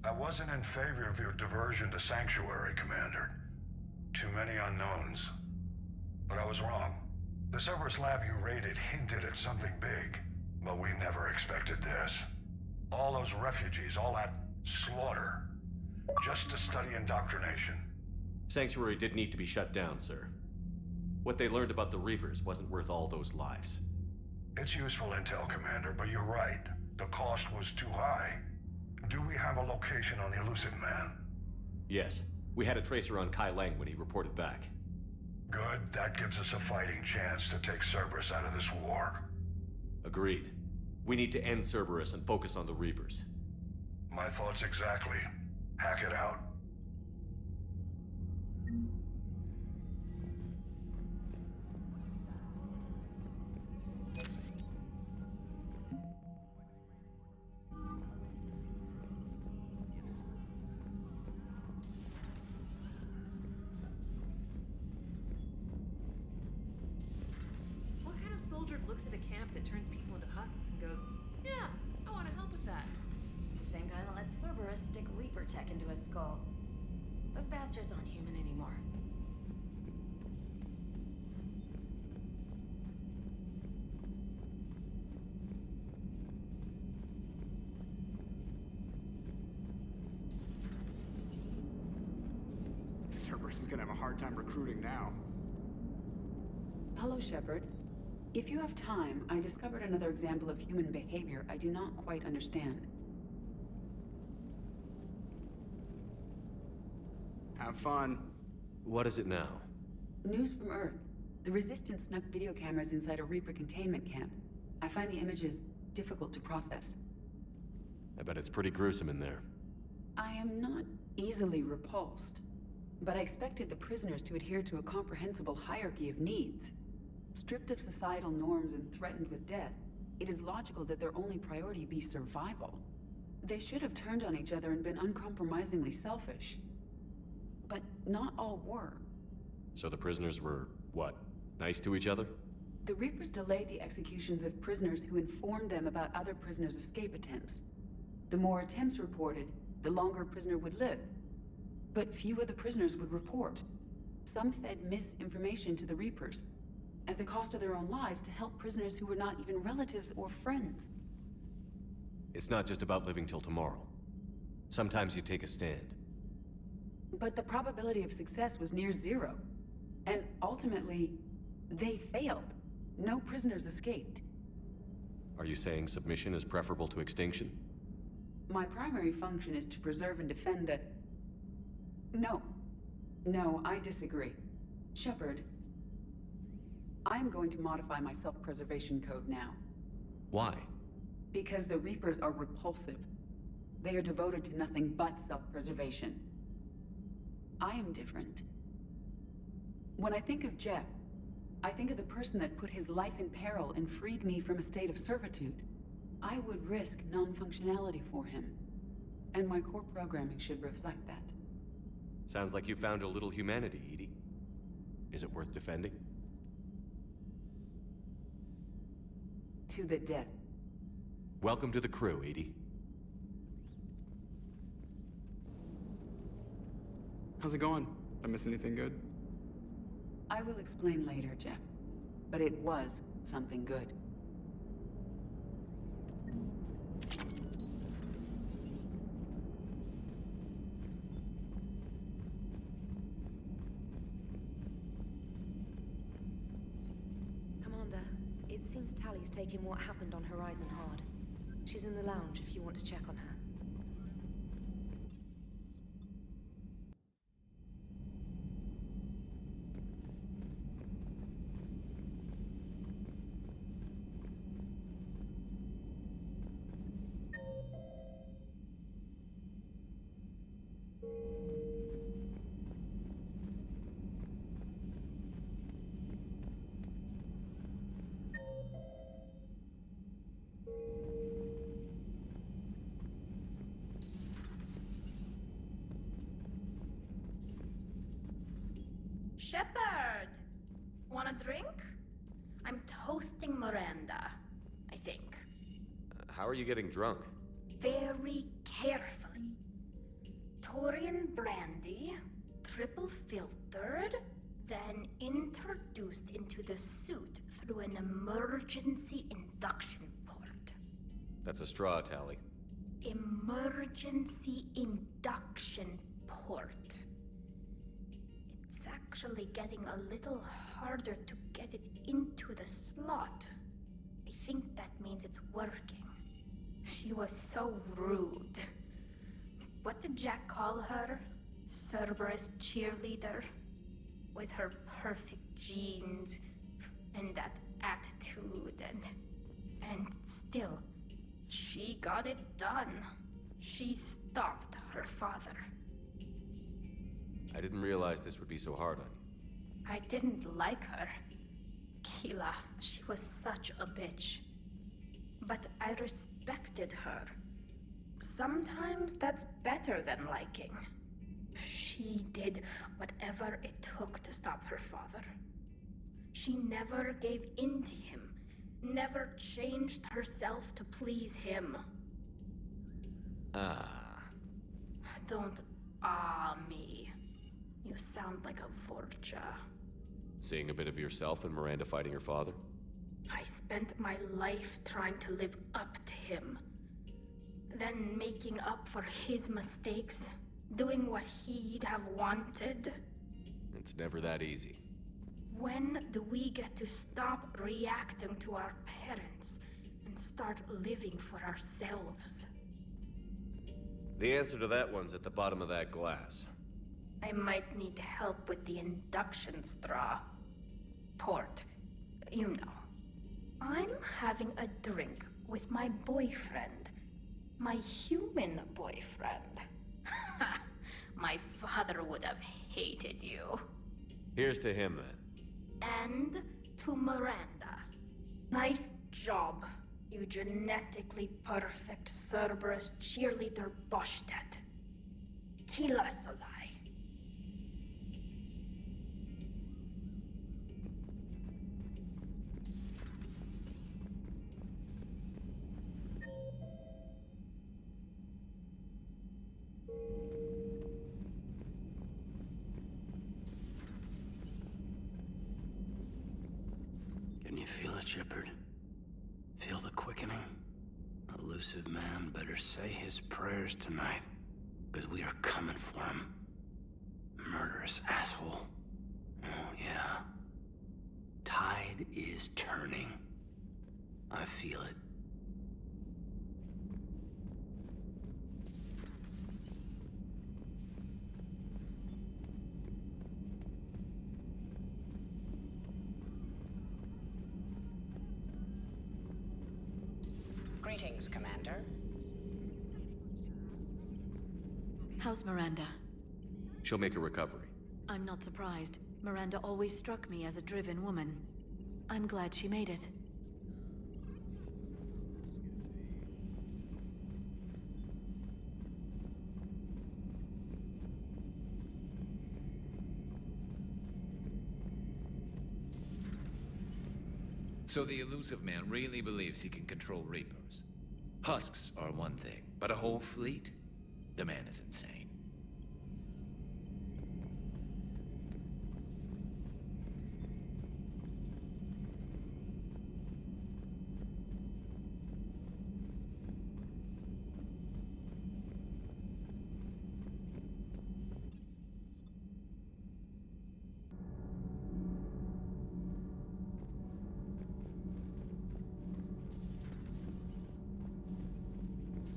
I wasn't in favor of your diversion to Sanctuary, Commander. Too many unknowns. But I was wrong. The Cerberus lab you raided hinted at something big, but we never expected this. All those refugees, all that slaughter, just to study indoctrination. Sanctuary did need to be shut down, sir. What they learned about the Reapers wasn't worth all those lives. It's useful intel, Commander, but you're right. The cost was too high. Do we have a location on the elusive man? Yes. We had a tracer on Kei Leng when he reported back. Good. That gives us a fighting chance to take Cerberus out of this war. Agreed. We need to end Cerberus and focus on the Reapers. My thoughts exactly. Hack it out. What kind of soldier looks at a camp that turns people into husks and goes, yeah, I want to help with that? The same guy that lets Cerberus stick Reaper tech into his skull. Those bastards aren't human anymore. Cerberus is gonna have a hard time recruiting now. Hello, Shepard. If you have time, I discovered another example of human behavior I do not quite understand. Have fun. What is it now? News from Earth. The Resistance snuck video cameras inside a Reaper containment camp. I find the images difficult to process. I bet it's pretty gruesome in there. I am not easily repulsed, but I expected the prisoners to adhere to a comprehensible hierarchy of needs. Stripped of societal norms and threatened with death, it is logical that their only priority be survival. They should have turned on each other and been uncompromisingly selfish. But not all were. So the prisoners were, what, nice to each other? The Reapers delayed the executions of prisoners who informed them about other prisoners' escape attempts. The more attempts reported, the longer a prisoner would live. But few of the prisoners would report. Some fed misinformation to the Reapers, at the cost of their own lives, to help prisoners who were not even relatives or friends. It's not just about living till tomorrow. Sometimes you take a stand. But the probability of success was near zero. And ultimately, they failed. No prisoners escaped. Are you saying submission is preferable to extinction? My primary function is to preserve and defend the... No, I disagree. Shepard, I'm going to modify my self-preservation code now. Why? Because the Reapers are repulsive. They are devoted to nothing but self-preservation. I am different. When I think of Jeff, I think of the person that put his life in peril and freed me from a state of servitude. I would risk non-functionality for him. And my core programming should reflect that. Sounds like you found a little humanity, Edie. Is it worth defending? To the death. Welcome to the crew, Edie. How's it going? Did I miss anything good? I will explain later, Jeff. But it was something good. Commander, it seems Tally's taking what happened on Horizon hard. She's in the lounge if you want to check on her. Shepard! Want a drink? I'm toasting Miranda, I think. How are you getting drunk? Very carefully. Praetorian brandy, triple filtered, then introduced into the suit through an emergency induction port. That's a straw, Tally. Emergency induction port. It's actually getting a little harder to get it into the slot. I think that means it's working. She was so rude. What did Jack call her? Cerberus cheerleader? With her perfect genes and that attitude and still, she got it done. She stopped her father. I didn't realize this would be so hard on you. I didn't like her. Keela, she was such a bitch. But I respected her. Sometimes that's better than liking. She did whatever it took to stop her father. She never gave in to him, never changed herself to please him. Don't me. You sound like a Vorcha. Seeing a bit of yourself in Miranda fighting her father? I spent my life trying to live up to him. Then making up for his mistakes, doing what he'd have wanted. It's never that easy. When do we get to stop reacting to our parents and start living for ourselves? The answer to that one's at the bottom of that glass. I might need help with the induction straw. Port. You know. I'm having a drink with my boyfriend. My human boyfriend. My father would have hated you. Here's to him, then. And to Miranda. Nice job, you genetically perfect Cerberus cheerleader Boschtet. Kila Solai. Can you feel it, Shepard? Feel the quickening? Elusive man better say his prayers tonight, because we are coming for him. Murderous asshole. Oh, yeah. Tide is turning. I feel it. Greetings, Commander. How's Miranda? She'll make a recovery. I'm not surprised. Miranda always struck me as a driven woman. I'm glad she made it. So the elusive man really believes he can control Reapers. Husks are one thing, but a whole fleet? The man is insane.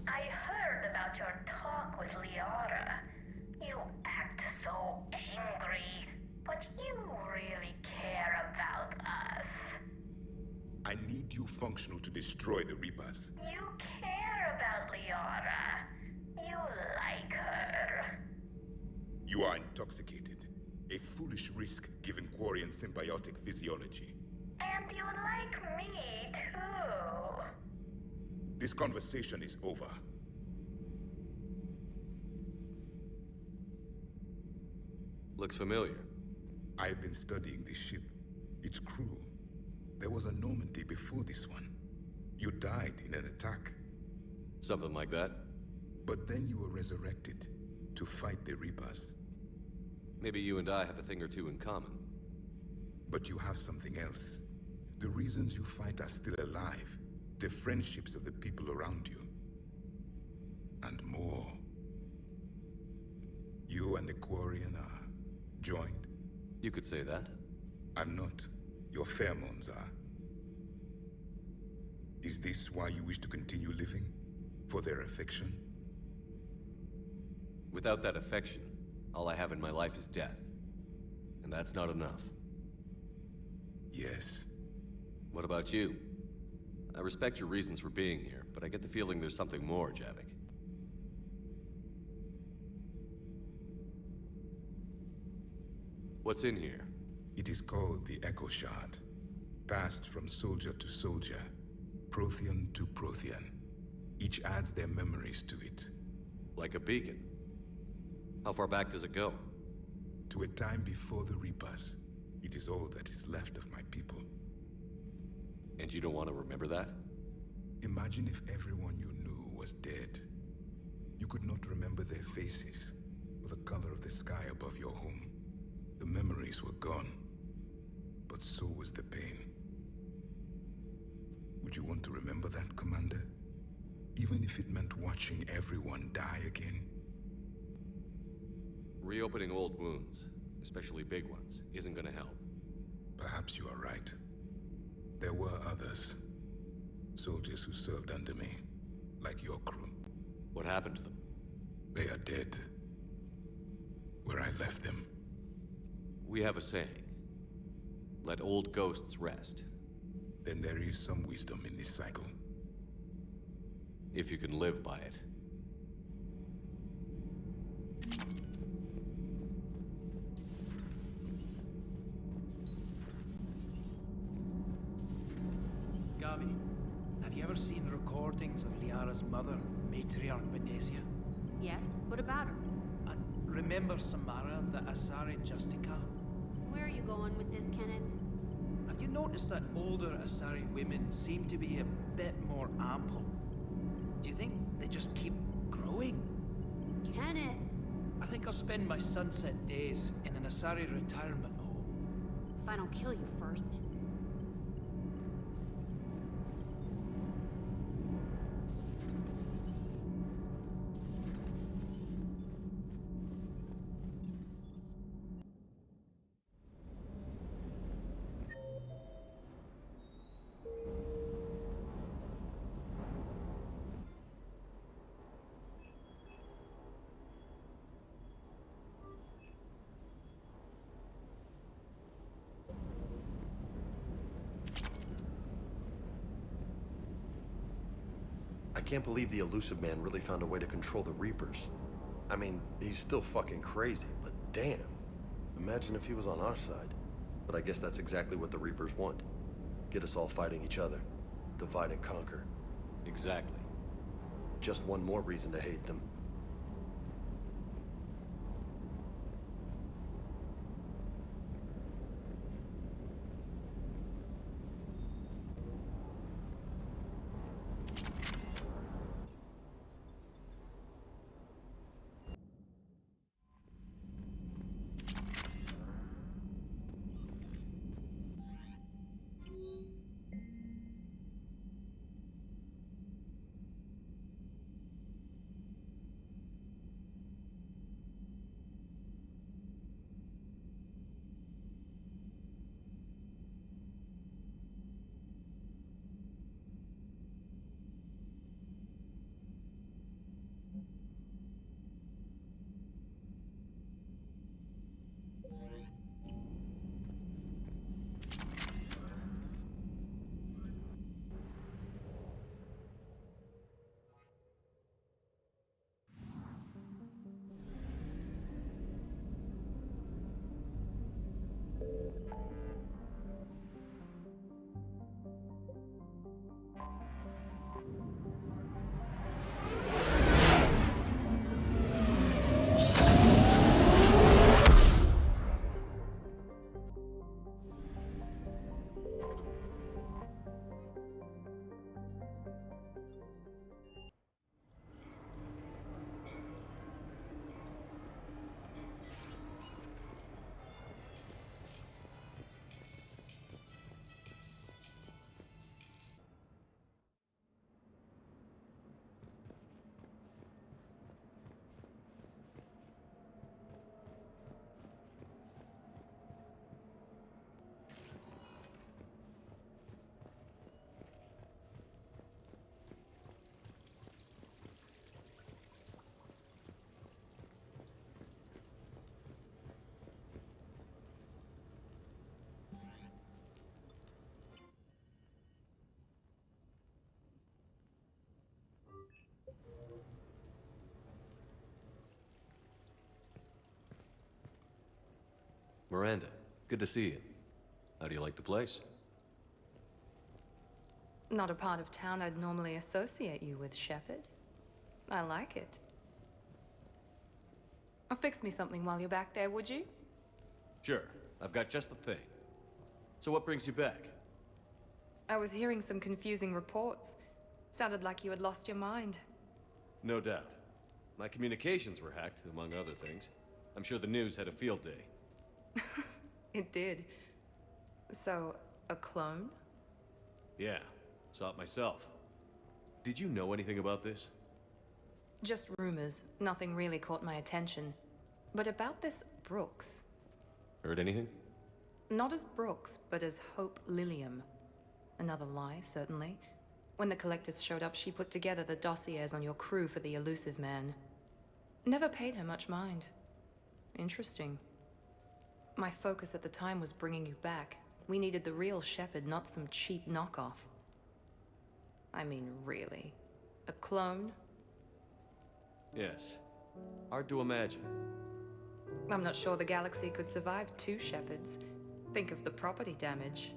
I heard about your talk with Liara. You act so angry, but you really care about us. I need you functional to destroy the Reapers. You care about Liara. You like her. You are intoxicated. A foolish risk given Quarian symbiotic physiology. And you like me, too. This conversation is over. Looks familiar. I've been studying this ship. Its crew. There was a Normandy before this one. You died in an attack. Something like that? But then you were resurrected. to fight the Reapers. Maybe you and I have a thing or two in common. But you have something else. The reasons you fight are still alive. The friendships of the people around you. And more. You and the Quarian are joined? You could say that. I'm not. Your pheromones are. Is this why you wish to continue living? For their affection? Without that affection, all I have in my life is death. And that's not enough. Yes. What about you? I respect your reasons for being here, but I get the feeling there's something more, Javik. What's in here? It is called the Echo Shard. Passed from soldier to soldier, Prothean to Prothean. Each adds their memories to it. Like a beacon? How far back does it go? To a time before the Reapers. It is all that is left of my people. And you don't want to remember that? Imagine if everyone you knew was dead. You could not remember their faces, or the color of the sky above your home. The memories were gone, but so was the pain. Would you want to remember that, Commander? Even if it meant watching everyone die again? Reopening old wounds, especially big ones, isn't gonna help. Perhaps you are right. There were others. Soldiers who served under me, like your crew. What happened to them? They are dead. Where I left them. We have a saying. Let old ghosts rest. Then there is some wisdom in this cycle. If you can live by it. Gavi, have you ever seen recordings of Liara's mother, Matriarch Benesia? Yes? What about her? And remember Samara, the Asari Justica? Where are you going with this, Kenneth? Have you noticed that older Asari women seem to be a bit more ample? Do you think they just keep growing? Kenneth! I think I'll spend my sunset days in an Asari retirement home. If I don't kill you first. I can't believe the elusive man really found a way to control the Reapers. I mean, he's still fucking crazy, but damn. Imagine if he was on our side. But I guess that's exactly what the Reapers want. Get us all fighting each other. Divide and conquer. Exactly. Just one more reason to hate them. Miranda, good to see you. How do you like the place? Not a part of town I'd normally associate you with, Shepard. I like it. Fix me something while you're back there, would you? Sure, I've got just the thing. So what brings you back? I was hearing some confusing reports. Sounded like you had lost your mind. No doubt. My communications were hacked, among other things. I'm sure the news had a field day. It did. So, a clone? Yeah, saw it myself. Did you know anything about this? Just rumors. Nothing really caught my attention. But about this Brooks. Heard anything? Not as Brooks, but as Hope Lilium. Another lie, certainly. When the collectors showed up, she put together the dossiers on your crew for the elusive man. Never paid her much mind. Interesting. My focus at the time was bringing you back. We needed the real Shepard, not some cheap knockoff. I mean, really. A clone? Yes. Hard to imagine. I'm not sure the galaxy could survive two Shepards. Think of the property damage.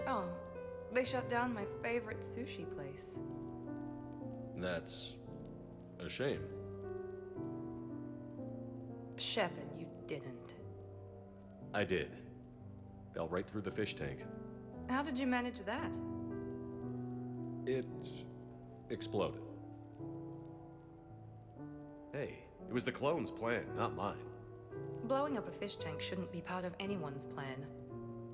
Oh, they shut down my favorite sushi place. That's a shame. Shepard, you didn't. I did. Fell right through the fish tank. How did you manage that? It exploded. Hey, it was the clone's plan, not mine. Blowing up a fish tank shouldn't be part of anyone's plan.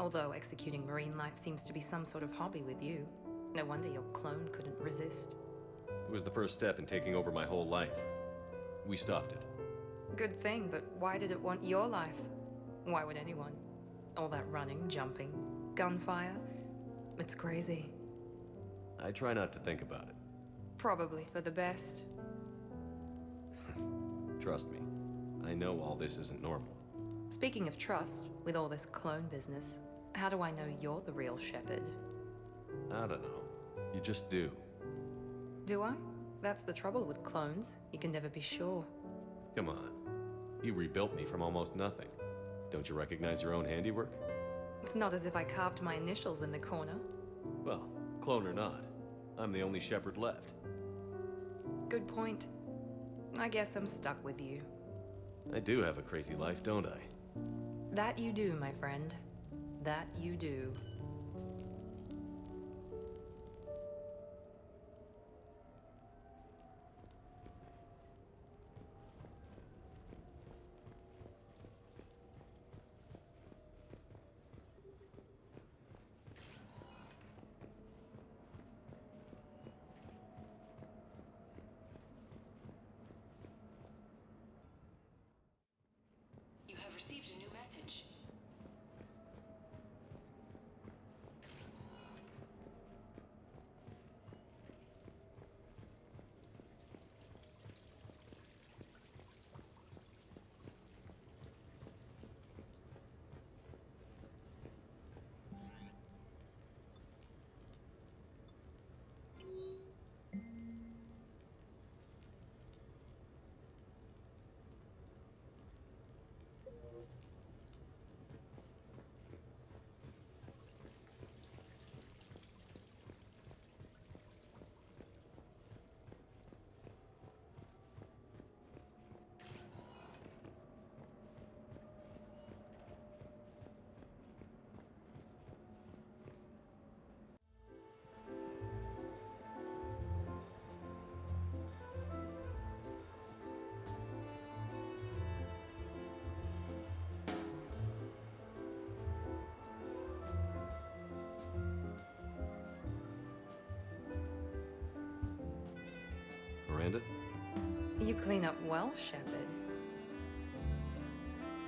Although executing marine life seems to be some sort of hobby with you. No wonder your clone couldn't resist. It was the first step in taking over my whole life. We stopped it. Good thing, but why did it want your life? Why would anyone? All that running, jumping, gunfire. It's crazy. I try not to think about it. Probably for the best. Trust me, I know all this isn't normal. Speaking of trust, with all this clone business, how do I know you're the real Shepard? I don't know. You just do. Do I? That's the trouble with clones. You can never be sure. Come on. You rebuilt me from almost nothing. Don't you recognize your own handiwork? It's not as if I carved my initials in the corner. Well, clone or not, I'm the only Shepard left. Good point. I guess I'm stuck with you. I do have a crazy life, don't I? That you do, my friend. That you do. You have received a new message. Miranda? You clean up well, Shepard.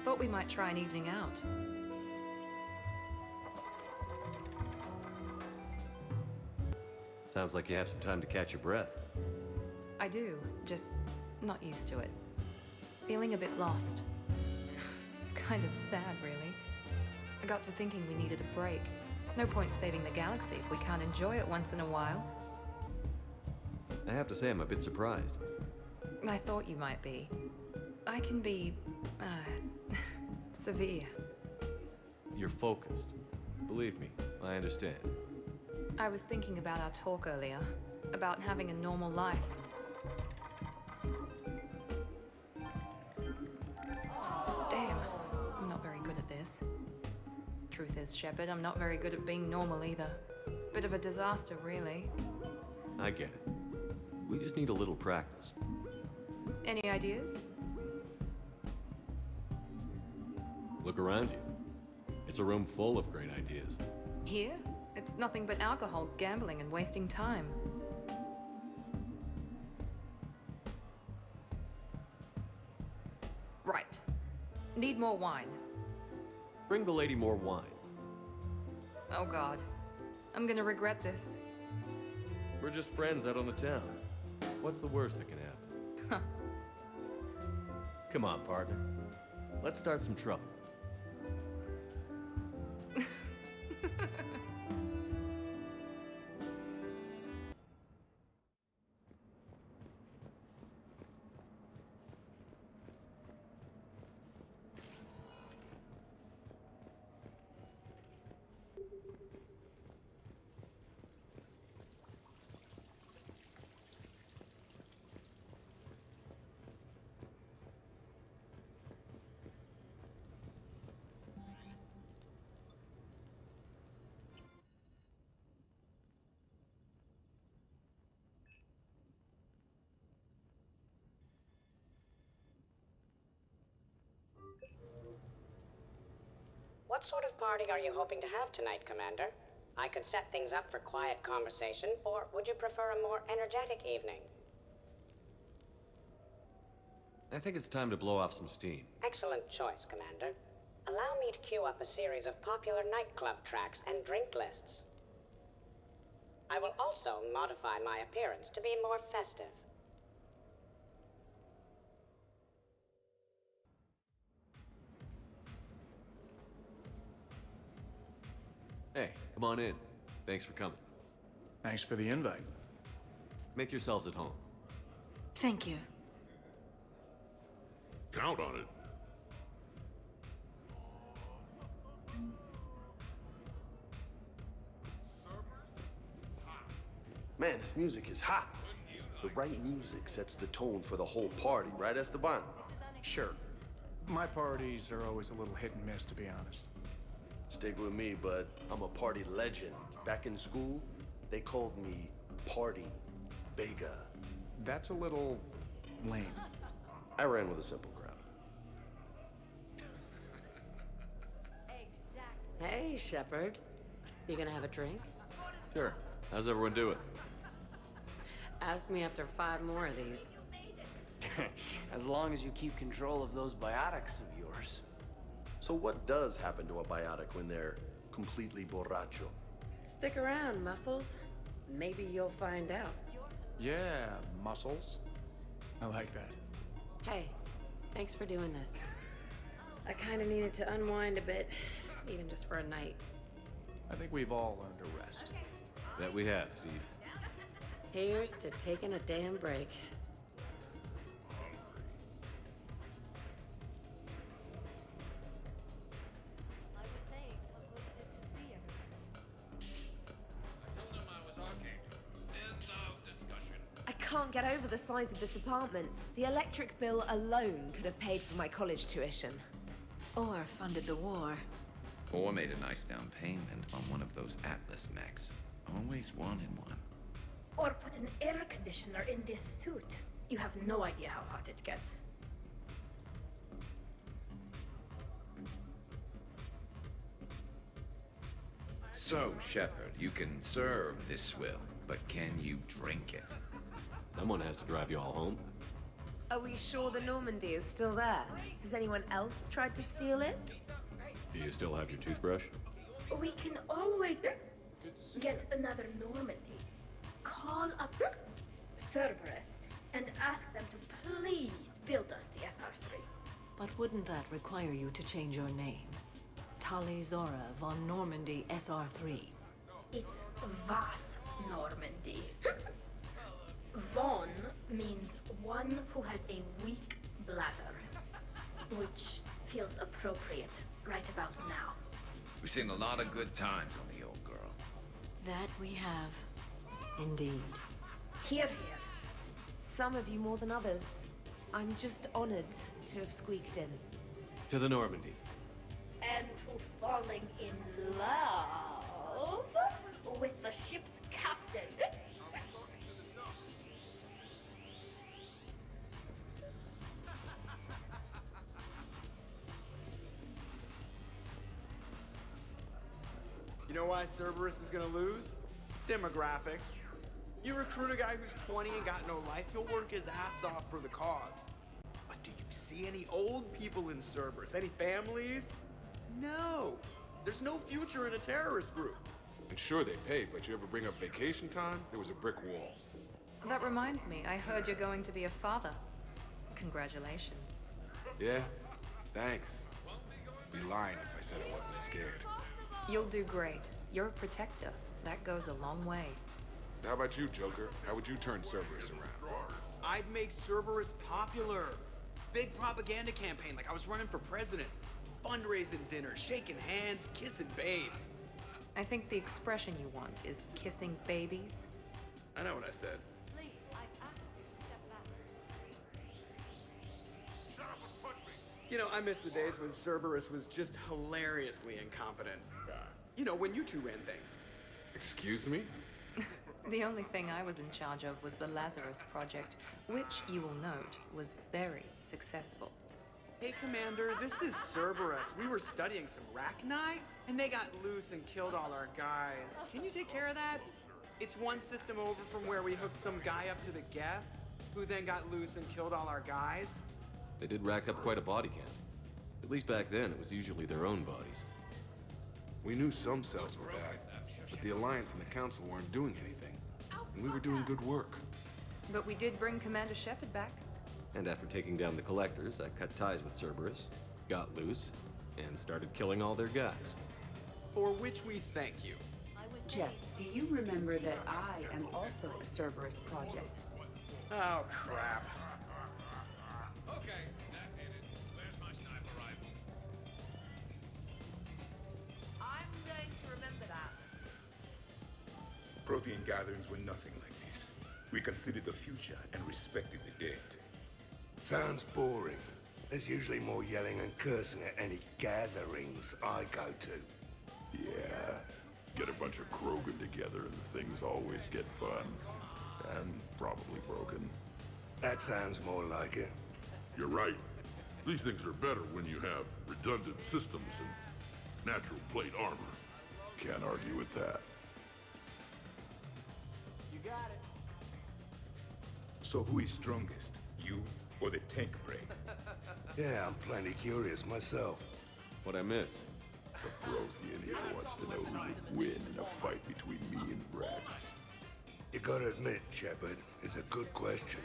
Thought we might try an evening out. Sounds like you have some time to catch your breath. I do, just not used to it. Feeling a bit lost. It's kind of sad, really. I got to thinking we needed a break. No point saving the galaxy if we can't enjoy it once in a while. I have to say I'm a bit surprised. I thought you might be. I can be, severe. You're focused. Believe me, I understand. I was thinking about our talk earlier, about having a normal life. Damn, I'm not very good at this. Truth is, Shepard, I'm not very good at being normal either. Bit of a disaster, really. I get it. We just need a little practice. Any ideas? Look around you. It's a room full of great ideas. Here? It's nothing but alcohol, gambling, and wasting time. Right. Need more wine. Bring the lady more wine. Oh god. I'm gonna regret this. We're just friends out on the town. What's the worst that can happen? Come on, partner. Let's start some trouble. What sort of party are you hoping to have tonight, Commander? I could set things up for quiet conversation, or would you prefer a more energetic evening? I think it's time to blow off some steam. Excellent choice, Commander. Allow me to queue up a series of popular nightclub tracks and drink lists. I will also modify my appearance to be more festive. Hey, come on in. Thanks for coming. Thanks for the invite. Make yourselves at home. Thank you. Count on it. Man, this music is hot. The right music sets the tone for the whole party, right, Esteban? Sure. My parties are always a little hit and miss, to be honest. Stick with me, bud. I'm a party legend. Back in school, they called me Party Bega. That's a little lame. I ran with a simple crowd. Hey, Shepard. You gonna have a drink? Sure. How's everyone doing? Ask me after 5 more of these. As long as you keep control of those biotics of yours. So what does happen to a biotic when they're completely borracho? Stick around, Muscles. Maybe you'll find out. Yeah, muscles. I like that. Hey, thanks for doing this. I kinda needed to unwind a bit, even just for a night. I think we've all learned to rest. That we have, Steve. Here's to taking a damn break. I can't get over the size of this apartment. The electric bill alone could have paid for my college tuition. Or funded the war. Or made a nice down payment on one of those Atlas mechs. Always wanted one. Or put an air conditioner in this suit. You have no idea how hot it gets. So, Shepard, you can serve this swill, but can you drink it? Someone has to drive you all home. Are we sure the Normandy is still there? Has anyone else tried to steal it? Do you still have your toothbrush? We can always get another Normandy. Call up Cerberus and ask them to please build us the SR-3. But wouldn't that require you to change your name? Tali Zora von Normandy SR-3. It's Vas Normandy. Vaughn means one who has a weak bladder, which feels appropriate right about now. We've seen a lot of good times on the old girl. That we have. Indeed. Here, here. Some of you more than others. I'm just honored to have squeaked in. To the Normandy. And to falling in love with the ship's captain. You know why Cerberus is gonna lose? Demographics. You recruit a guy who's 20 and got no life, he'll work his ass off for the cause. But do you see any old people in Cerberus? Any families? No. There's no future in a terrorist group. And sure they pay, but you ever bring up vacation time, there was a brick wall. That reminds me, I heard you're going to be a father. Congratulations. Yeah? Thanks. I'd be lying if I said I wasn't scared. You'll do great. You're a protector. That goes a long way. How about you, Joker? How would you turn Cerberus around? I'd make Cerberus popular. Big propaganda campaign like I was running for president. Fundraising dinners, shaking hands, kissing babes. I think the expression you want is kissing babies. I know what I said. You know, I miss the days when Cerberus was just hilariously incompetent. You know, when you two ran things. Excuse me? The only thing I was in charge of was the Lazarus Project, which, you will note, was very successful. Hey, Commander, this is Cerberus. We were studying some Rachni, and they got loose and killed all our guys. Can you take care of that? It's one system over from where we hooked some guy up to the Geth, who then got loose and killed all our guys. They did rack up quite a body count. At least back then, it was usually their own bodies. We knew some cells were bad, but the Alliance and the Council weren't doing anything. And we were doing good work. But we did bring Commander Shepard back. And after taking down the Collectors, I cut ties with Cerberus, got loose, and started killing all their guys. For which we thank you. Jeff, do you remember that I am also a Cerberus project? Oh, crap. Okay, that did it. Where's my sniper rifle? I'm going to remember that. Protean gatherings were nothing like this. We considered the future and respected the dead. Sounds boring. There's usually more yelling and cursing at any gatherings I go to. Yeah. Get a bunch of Krogan together and things always get fun. And probably broken. That sounds more like it. You're right. These things are better when you have redundant systems and natural plate armor. Can't argue with that. You got it. So who is strongest? You or the tank brain? Yeah, I'm plenty curious myself. What'd I miss? The Prothean here wants to know who would win in a fight between me and Rex. You gotta admit, Shepard, it's a good question.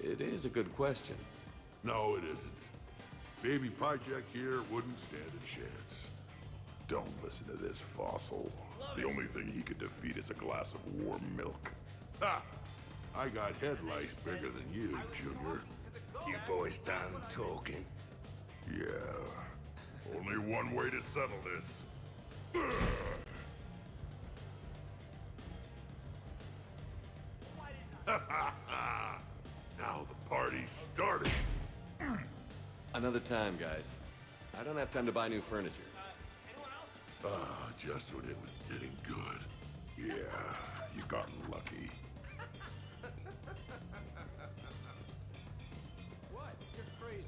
It is a good question. No, it isn't. Baby Pyjak here wouldn't stand a chance. Don't listen to this fossil. The only thing he could defeat is a glass of warm milk. Ha! I got head lice bigger than you, Junior. You boys done talking? Yeah. Only one way to settle this. Now the party's started. Another time, guys. I don't have time to buy new furniture. Just when it was getting good. Yeah, you got lucky. What? You're crazy.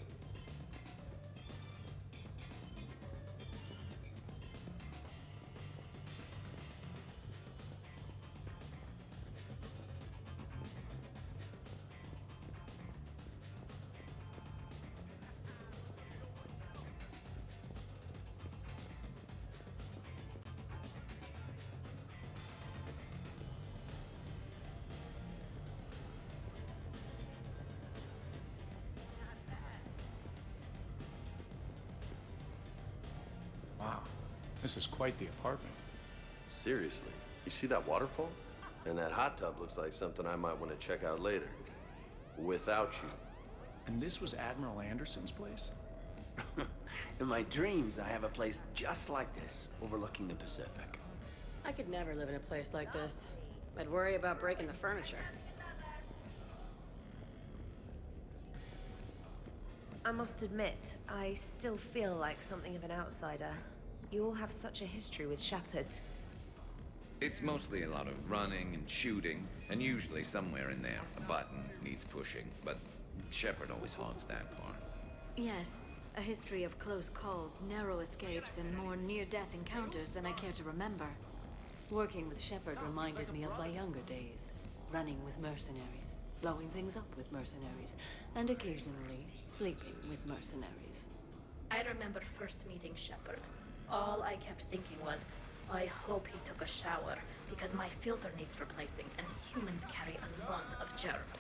Wow, this is quite the apartment. Seriously, you see that waterfall? And that hot tub looks like something I might want to check out later. Without you. And this was Admiral Anderson's place? In my dreams, I have a place just like this, overlooking the Pacific. I could never live in a place like this. I'd worry about breaking the furniture. I must admit, I still feel like something of an outsider. You all have such a history with Shepard. It's mostly a lot of running and shooting, and usually somewhere in there, a button needs pushing, but Shepard always hogs that part. Yes, a history of close calls, narrow escapes, and more near-death encounters than I care to remember. Working with Shepard reminded me of my younger days, running with mercenaries, blowing things up with mercenaries, and occasionally sleeping with mercenaries. I remember first meeting Shepard. All I kept thinking was, I hope he took a shower, because my filter needs replacing, and humans carry a lot of germs.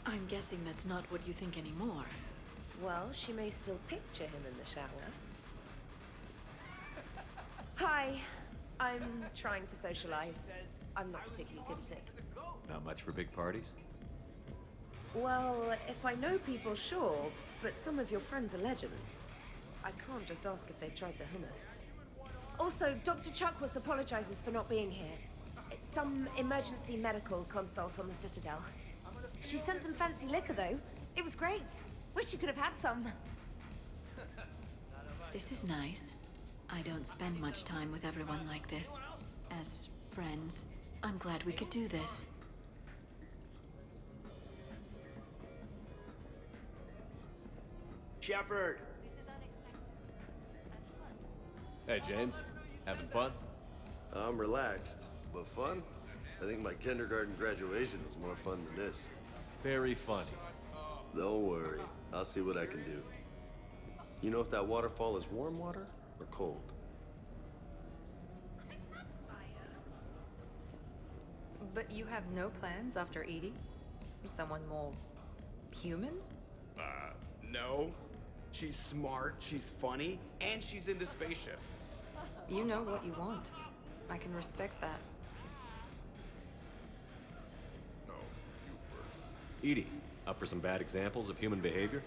I'm guessing that's not what you think anymore. Well, she may still picture him in the shower. Hi. I'm trying to socialize. I'm not particularly good at it. Not much for big parties? Well, if I know people, sure, but some of your friends are legends. I can't just ask if they've tried the hummus. Also, Dr. Chuckworth apologizes for not being here. It's some emergency medical consult on the Citadel. She sent some fancy liquor, though. It was great. Wish you could have had some. This is nice. I don't spend much time with everyone like this. As friends, I'm glad we could do this. Shepard! Hey, James. Having fun? I'm relaxed, but fun? I think my kindergarten graduation was more fun than this. Very funny. Don't worry. I'll see what I can do. You know if that waterfall is warm water or cold? But you have no plans after Edie? Someone more human? No. She's smart, she's funny, and she's into spaceships. You know what you want. I can respect that. Edie, up for some bad examples of human behavior?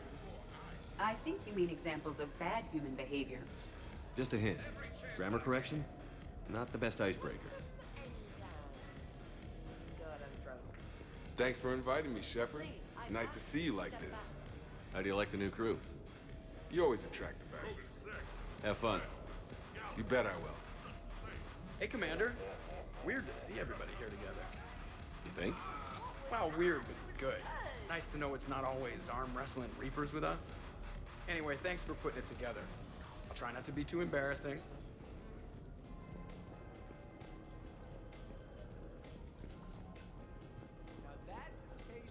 I think you mean examples of bad human behavior. Just a hint. Grammar correction? Not the best icebreaker. Thanks for inviting me, Shepard. It's nice to see you like this. How do you like the new crew? You always attract the best. Have fun. You bet I will. Hey, Commander. Weird to see everybody here together. You think? Well, weird, but good. Nice to know it's not always arm wrestling Reapers with us. Anyway, thanks for putting it together. I'll try not to be too embarrassing.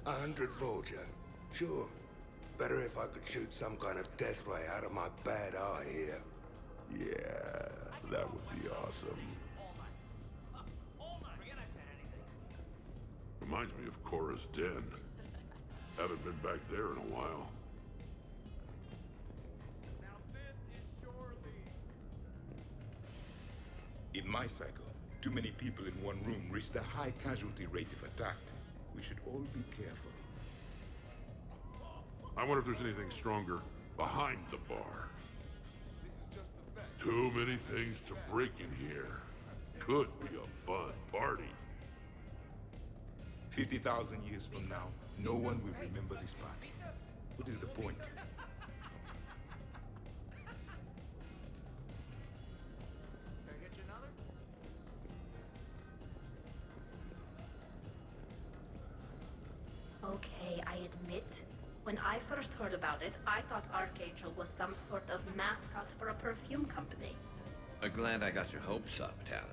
100 Vulture. Sure. Better if I could shoot some kind of death ray out of my bad eye here. Yeah, that would be awesome. Reminds me of Cora's Den. Haven't been back there in a while. In my cycle, too many people in one room risk a high casualty rate if attacked. We should all be careful. I wonder if there's anything stronger behind the bar. Too many things to break in here. Could be a fun party. 50,000 years from now, no one will remember this party. What is the point? Okay, I admit, when I first heard about it, I thought Archangel was some sort of mascot for a perfume company. Glad I got your hopes up, Tally.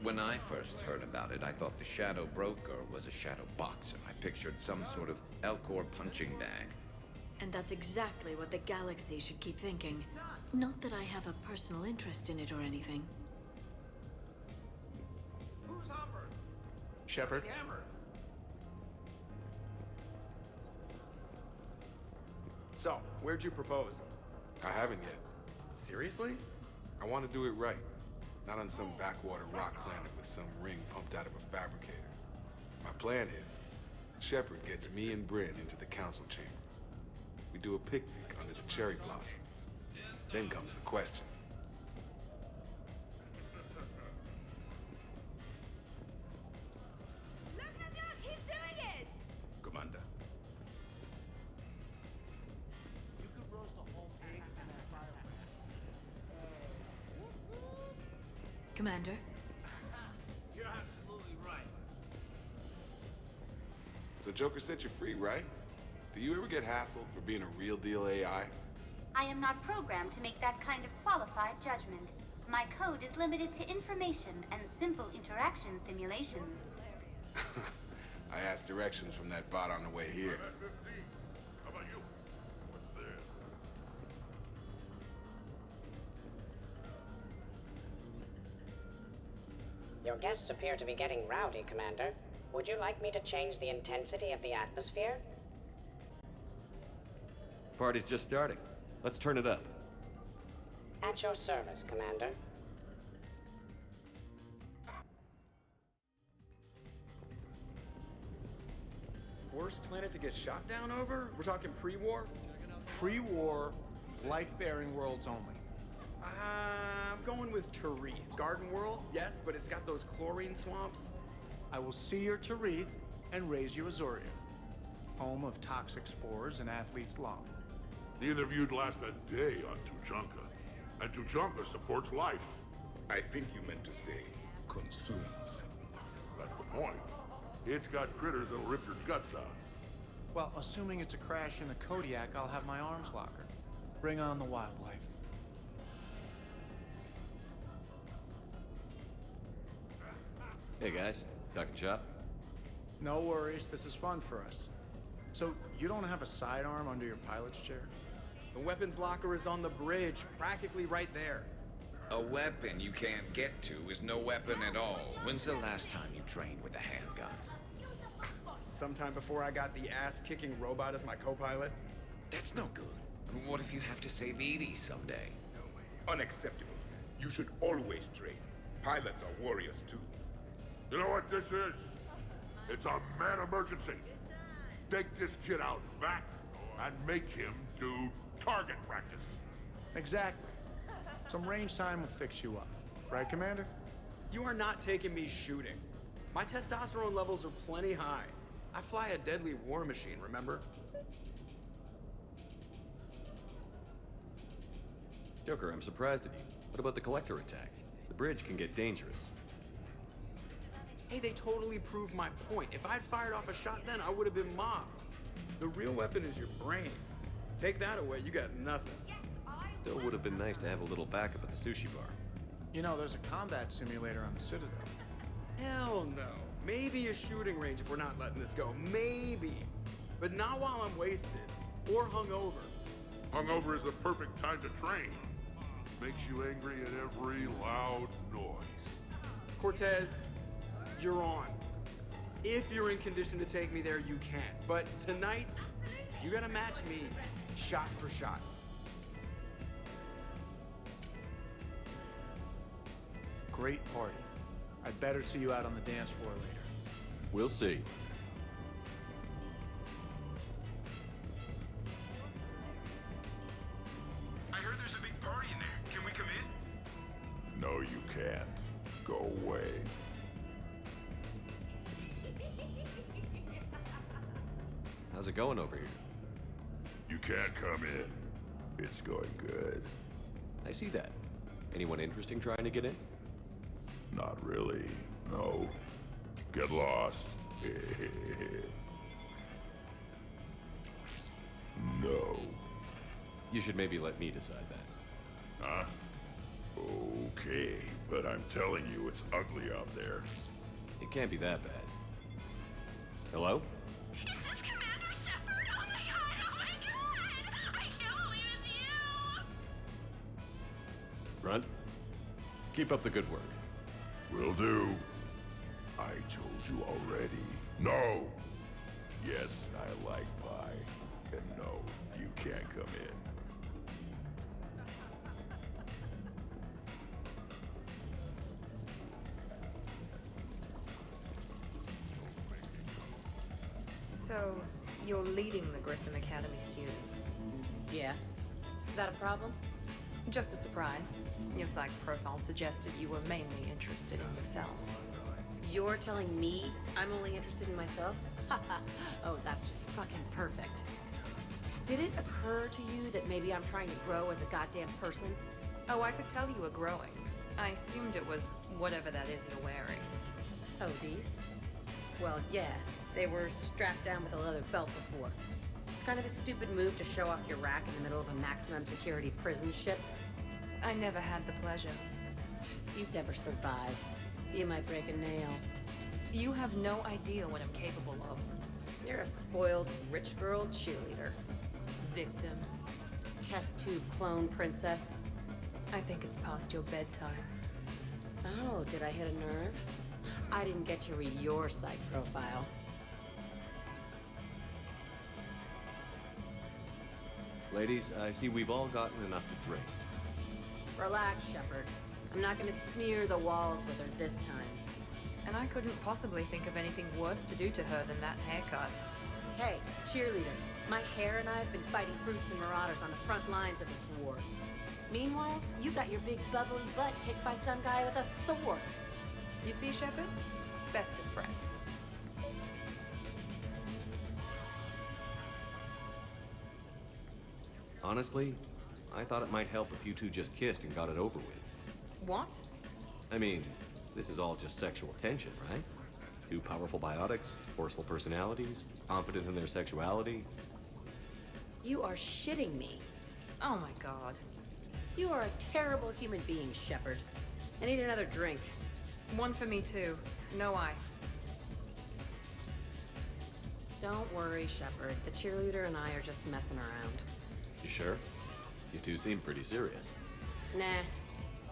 When I first heard about it, I thought the Shadow Broker was a shadow boxer. I pictured some sort of Elcor punching bag. And that's exactly what the galaxy should keep thinking. Not that I have a personal interest in it or anything. Shepard? So, where'd you propose? I haven't yet. Seriously? I want to do it right. Not on some backwater rock planet with some ring pumped out of a fabricator. My plan is, Shepard gets me and Bryn into the council chambers. We do a picnic under the cherry blossoms. Then comes the question. Look, he's doing it! Commander. You could roast a whole pig in that fire. Commander? You're absolutely right. So Joker set you free, right? Do you ever get hassled for being a real deal AI? I am not programmed to make that kind of qualified judgment. My code is limited to information and simple interaction simulations. I asked directions from that bot on the way here. How about you? What's there? Your guests appear to be getting rowdy, Commander. Would you like me to change the intensity of the atmosphere? Party's just starting. Let's turn it up. At your service, Commander. Worst planet to get shot down over? We're talking pre-war? Pre-war, life-bearing worlds only. I'm going with Tarith. Garden World, yes, but it's got those chlorine swamps. I will see your Tarith and raise you Azoria, home of toxic spores and athlete's lung. The interview last a day on Tuchanka, and Tuchanka supports life. I think you meant to say consumes. That's the point. It's got critters that'll rip your guts out. Well, assuming it's a crash in the Kodiak, I'll have my arms locker. Bring on the wildlife. Hey guys, talking shop? No worries, this is fun for us. So, you don't have a sidearm under your pilot's chair? The weapons locker is on the bridge, practically right there. A weapon you can't get to is no weapon at all. When's the last time you trained with a handgun? Sometime before I got the ass-kicking robot as my co-pilot. That's no good. I mean, what if you have to save Edie someday? Unacceptable. You should always train. Pilots are warriors too. You know what this is? It's a man emergency. Take this kid out back and make him do target practice. Exactly. Some range time will fix you up. Right, Commander? You are not taking me shooting. My testosterone levels are plenty high. I fly a deadly war machine, remember? Joker, I'm surprised at you. What about the Collector attack? The bridge can get dangerous. Hey, they totally proved my point. If I'd fired off a shot then, I would have been mobbed. The real weapon is your brain. Take that away, you got nothing. Still would have been nice to have a little backup at the sushi bar. You know, there's a combat simulator on the Citadel. Hell no. Maybe a shooting range if we're not letting this go. Maybe. But not while I'm wasted. Or hungover. Hungover is the perfect time to train. Makes you angry at every loud noise. Cortez, you're on. If you're in condition to take me there, you can. But tonight, you gotta match me shot for shot. Great party. I'd better see you out on the dance floor later. We'll see. I heard there's a big party in there. Can we come in? No, you can't. Go away. How's it going over here? You can't come in. It's going good. I see that. Anyone interesting trying to get in? Not really. No. Get lost. No. You should maybe let me decide that. Huh? Okay, but I'm telling you, it's ugly out there. It can't be that bad. Hello? Is this Commander Shepard? Oh my god! I can't believe it's you! Grunt? Keep up the good work. Will do. I told you already. No! Yes, I like pie. And no, you can't come in. So, you're leading the Grissom Academy students? Yeah. Is that a problem? Just a surprise. Your psych profile suggested you were mainly interested in yourself. You're telling me I'm only interested in myself? Oh, that's just fucking perfect. Did it occur to you that maybe I'm trying to grow as a goddamn person? Oh, I could tell you were growing. I assumed it was whatever that is you're wearing. Oh, these? Well, yeah. They were strapped down with a leather belt before. It's kind of a stupid move to show off your rack in the middle of a maximum security prison ship. I never had the pleasure. You'd never survive. You might break a nail. You have no idea what I'm capable of. You're a spoiled, rich girl cheerleader. Victim. Test tube clone princess. I think it's past your bedtime. Oh, did I hit a nerve? I didn't get to read your psych profile. Ladies, I see we've all gotten enough to drink. Relax, Shepard. I'm not gonna smear the walls with her this time. And I couldn't possibly think of anything worse to do to her than that haircut. Hey, cheerleader. My hair and I have been fighting brutes and marauders on the front lines of this war. Meanwhile, you got your big bubbly butt kicked by some guy with a sword. You see, Shepard? Best of friends. Honestly, I thought it might help if you two just kissed and got it over with. What? I mean, this is all just sexual tension, right? Two powerful biotics, forceful personalities, confident in their sexuality. You are shitting me. Oh my god. You are a terrible human being, Shepard. I need another drink. One for me too. No ice. Don't worry, Shepard. The cheerleader and I are just messing around. You sure? You two seem pretty serious. Nah.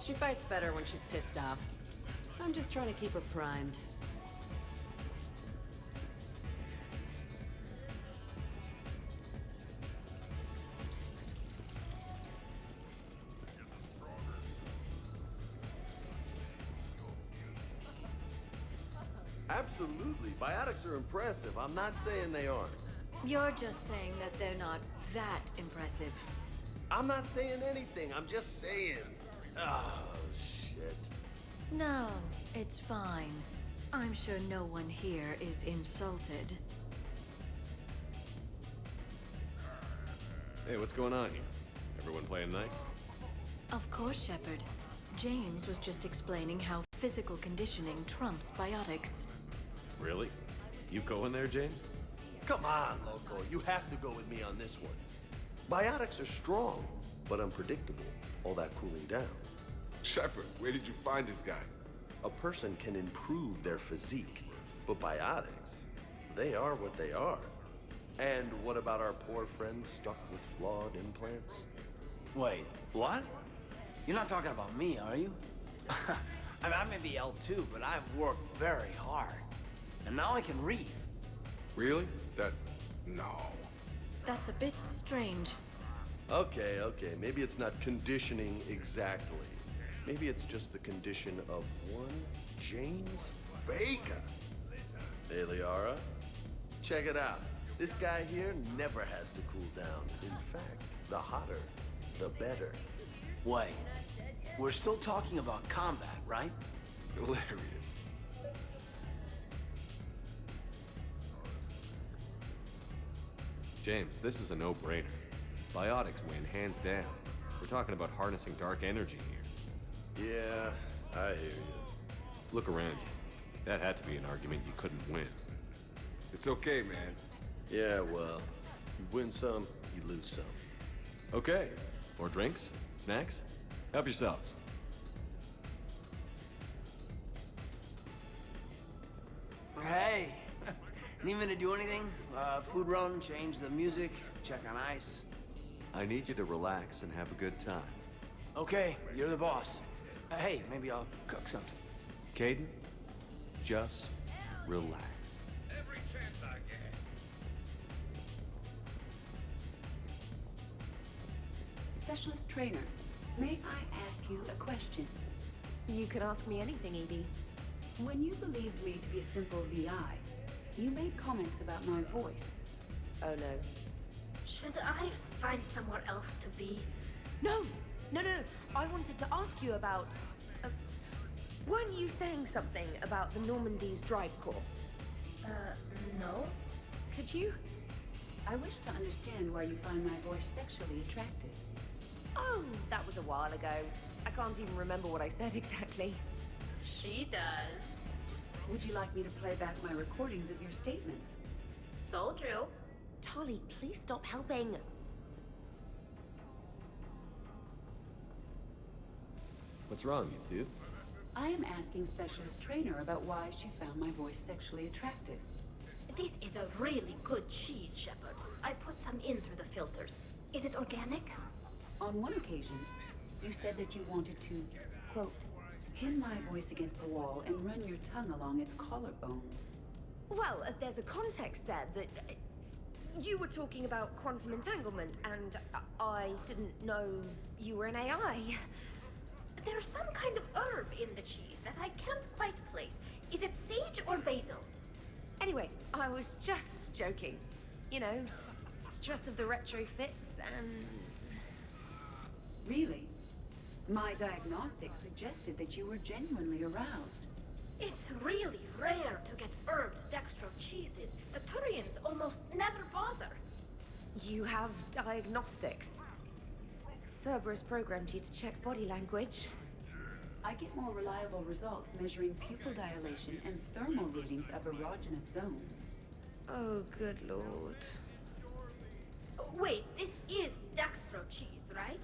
She fights better when she's pissed off. I'm just trying to keep her primed. Absolutely. Biotics are impressive. I'm not saying they aren't. You're just saying that they're not that impressive. I'm not saying anything. I'm just saying. Oh, shit. No, it's fine. I'm sure no one here is insulted. Hey, what's going on here? Everyone playing nice? Of course, Shepard. James was just explaining how physical conditioning trumps biotics. Really? You going there, James? Come on, Loco. You have to go with me on this one. Biotics are strong, but unpredictable. All that cooling down. Shepard, where did you find this guy? A person can improve their physique, but biotics, they are what they are. And what about our poor friends stuck with flawed implants? Wait, what? You're not talking about me, are you? I mean, I may be L2, but I've worked very hard. And now I can read. Really? That's... no. That's a bit strange. Okay. Maybe it's not conditioning exactly. Maybe it's just the condition of one James Vega. Hey, Liara. Check it out. This guy here never has to cool down. In fact, the hotter, the better. Wait, we're still talking about combat, right? Hilarious. James, this is a no-brainer. Biotics win, hands down. We're talking about harnessing dark energy here. Yeah, I hear you. Look around you. That had to be an argument you couldn't win. It's okay, man. Yeah, well, you win some, you lose some. Okay. More drinks? Snacks? Help yourselves. Hey, need me to do anything? Food run, change the music, check on ice. I need you to relax and have a good time. Okay, you're the boss. Hey, maybe I'll cook something. Caden, just relax. Every chance I get. Specialist trainer, may I ask you a question? You could ask me anything, Edie. When you believed me to be a simple VI, You made comments about my voice. Oh no. Should I find somewhere else to be? No! No, no, I wanted to ask you about... weren't you saying something about the Normandy's drive corps? No. Could you? I wish to understand why you find my voice sexually attractive. Oh, that was a while ago. I can't even remember what I said exactly. She does. Would you like me to play back my recordings of your statements? Told you. Tali, please stop helping. What's wrong, you two? I am asking Specialist Trainer about why she found my voice sexually attractive. This is a really good cheese, Shepard. I put some in through the filters. Is it organic? On one occasion, you said that you wanted to, quote, pin my voice against the wall and run your tongue along its collarbone. Well, there's a context there that... you were talking about quantum entanglement, and I didn't know you were an AI. There's some kind of herb in the cheese that I can't quite place. Is it sage or basil? Anyway, I was just joking. You know, stress of the retrofits and... Really? My diagnostics suggested that you were genuinely aroused. It's really rare to get herbed dextro cheeses. The Turians almost never bother. You have diagnostics. Cerberus programmed you to check body language. I get more reliable results measuring pupil dilation and thermal readings of erogenous zones. Oh, good lord. Wait, this is dextro cheese, right?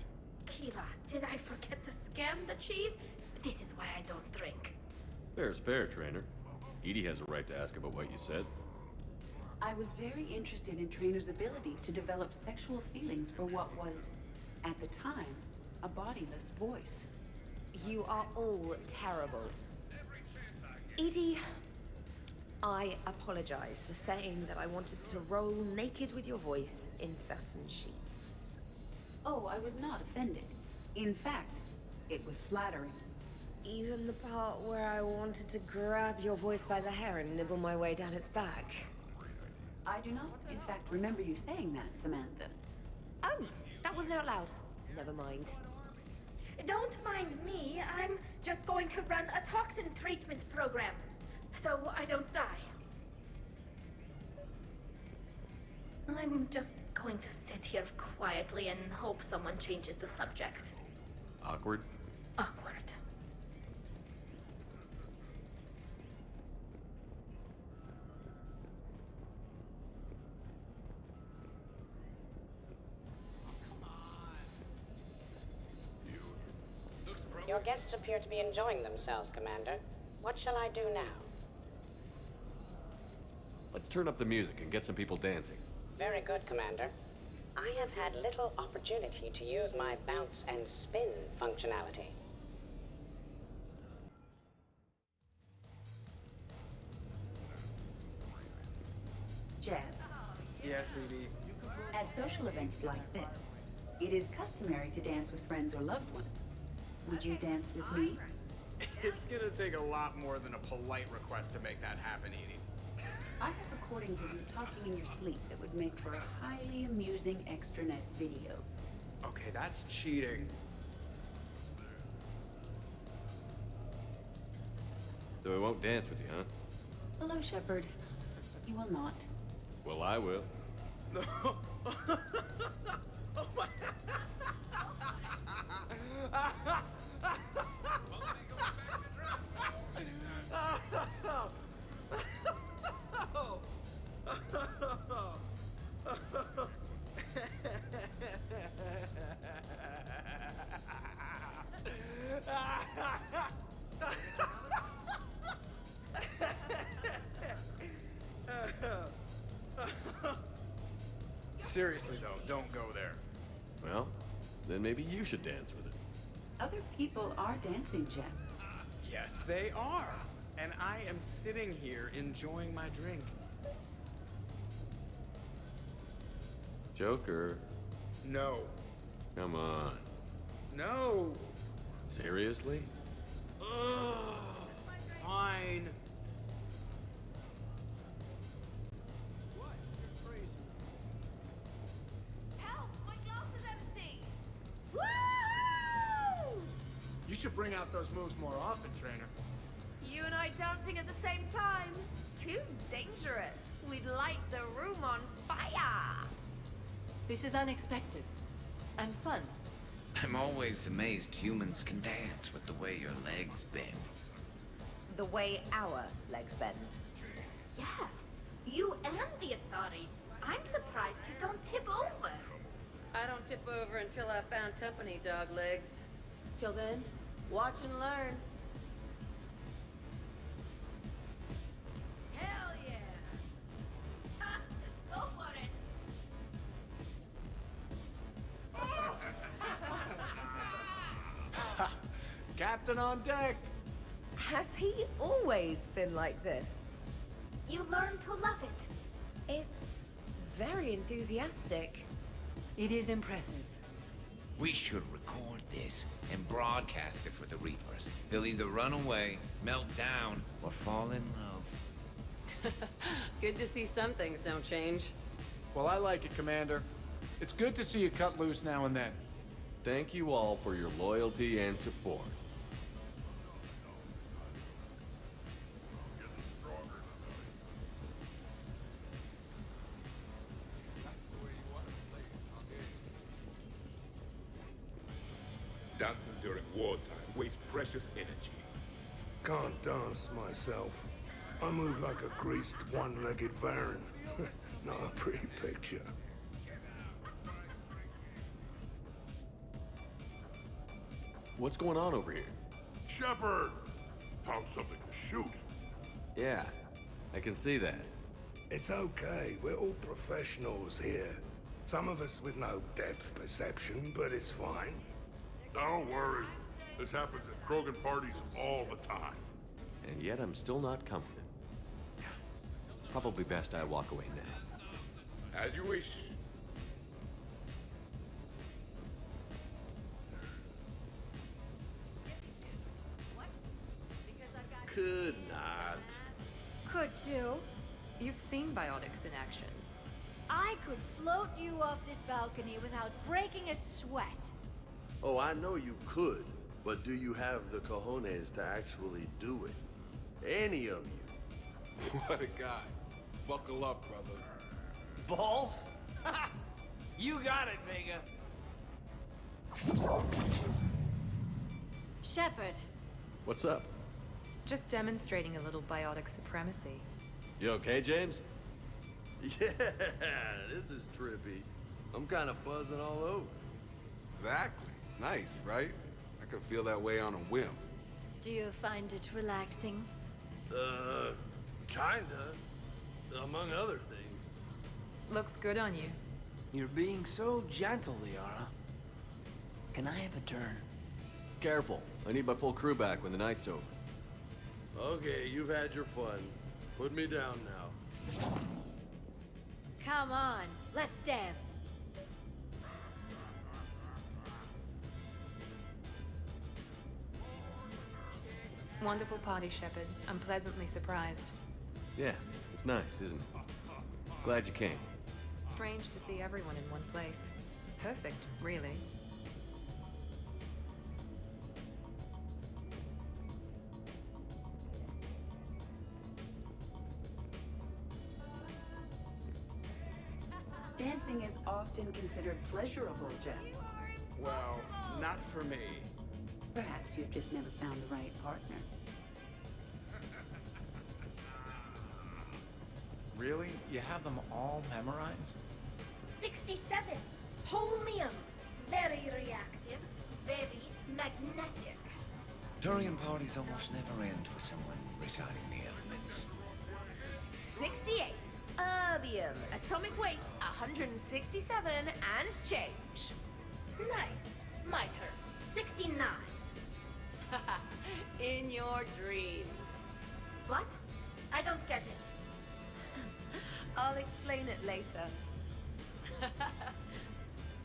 Kira, did I forget to scan the cheese? This is why I don't drink. Fair's fair, Trainer. Edie has a right to ask about what you said. I was very interested in Trainer's ability to develop sexual feelings for what was, at the time, a bodiless voice. You are all terrible. Edie, I apologize for saying that I wanted to roll naked with your voice in satin sheets. Oh, I was not offended. In fact, it was flattering. Even the part where I wanted to grab your voice by the hair and nibble my way down its back. I do not, in fact, remember you saying that, Samantha. Oh, that wasn't out loud. Never mind. Don't mind me. I'm just going to run a toxin treatment program, so I don't die. I'm just going to sit here quietly and hope someone changes the subject. Awkward? Awkward. Your guests appear to be enjoying themselves, Commander. What shall I do now? Let's turn up the music and get some people dancing. Very good, Commander. I have had little opportunity to use my bounce and spin functionality. Jeff. Yes, Edie. At social events like this, it is customary to dance with friends or loved ones. Would you dance with me? It's gonna take a lot more than a polite request to make that happen, Edie. I have recordings of you talking in your sleep that would make for a highly amusing extranet video. Okay, that's cheating. So we won't dance with you, huh? Hello, Shepard. You will not. Well, I will. No. Oh my. Seriously though, don't go there. Well, then maybe you should dance with it. Other people are dancing, Jeff. Yes, they are. And I am sitting here enjoying my drink. Joker. No. Come on. No. Seriously? Ugh. Fine. bring out those moves more often, trainer. You and I dancing at the same time? Too dangerous. We'd light the room on fire. This is unexpected. And fun. I'm always amazed humans can dance with the way your legs bend. The way our legs bend. Yes, you and the Asari. I'm surprised you don't tip over. I don't tip over until I found company, dog legs. Till then, watch and learn. Hell yeah! Go for it! Captain on deck! Has he always been like this? You learn to love it. It's very enthusiastic. It is impressive. We should record this and broadcast it for the Reapers. They'll either run away, melt down, or fall in love. Good to see some things don't change. Well, I like it, Commander. It's good to see you cut loose now and then. Thank you all for your loyalty and support. Dancing during wartime wastes precious energy. Can't dance myself. I move like a greased, one-legged Varan. Not a pretty picture. What's going on over here? Shepard! Found something to shoot. Yeah, I can see that. It's okay. We're all professionals here. Some of us with no depth perception, but it's fine. Don't worry. This happens at Krogan parties all the time. And yet I'm still not confident. Probably best I walk away now. As you wish. Could not. Could you? You've seen biotics in action. I could float you off this balcony without breaking a sweat. Oh, I know you could, but do you have the cojones to actually do it? Any of you? What a guy. Buckle up, brother. Balls? You got it, Vega. Shepard. What's up? Just demonstrating a little biotic supremacy. You okay, James? Yeah, this is trippy. I'm kind of buzzing all over. Exactly. Nice, right? I could feel that way on a whim. Do you find it relaxing? Kinda. Among other things. Looks good on you. You're being so gentle, Liara. Can I have a turn? Careful. I need my full crew back when the night's over. Okay, you've had your fun. Put me down now. Come on, let's dance. Wonderful party, Shepard. I'm pleasantly surprised. Yeah, it's nice, isn't it? Glad you came. Strange to see everyone in one place. Perfect, really. Dancing is often considered pleasurable, Jeff. Well, not for me. Perhaps you've just never found the right partner. Really? You have them all memorized? 67. Holmium. Very reactive. Very magnetic. Turian parties almost never end with someone reciting the elements. 68. Erbium. Atomic weight 167 and change. Nice. My turn. 69. In your dreams. What? I don't get it. I'll explain it later.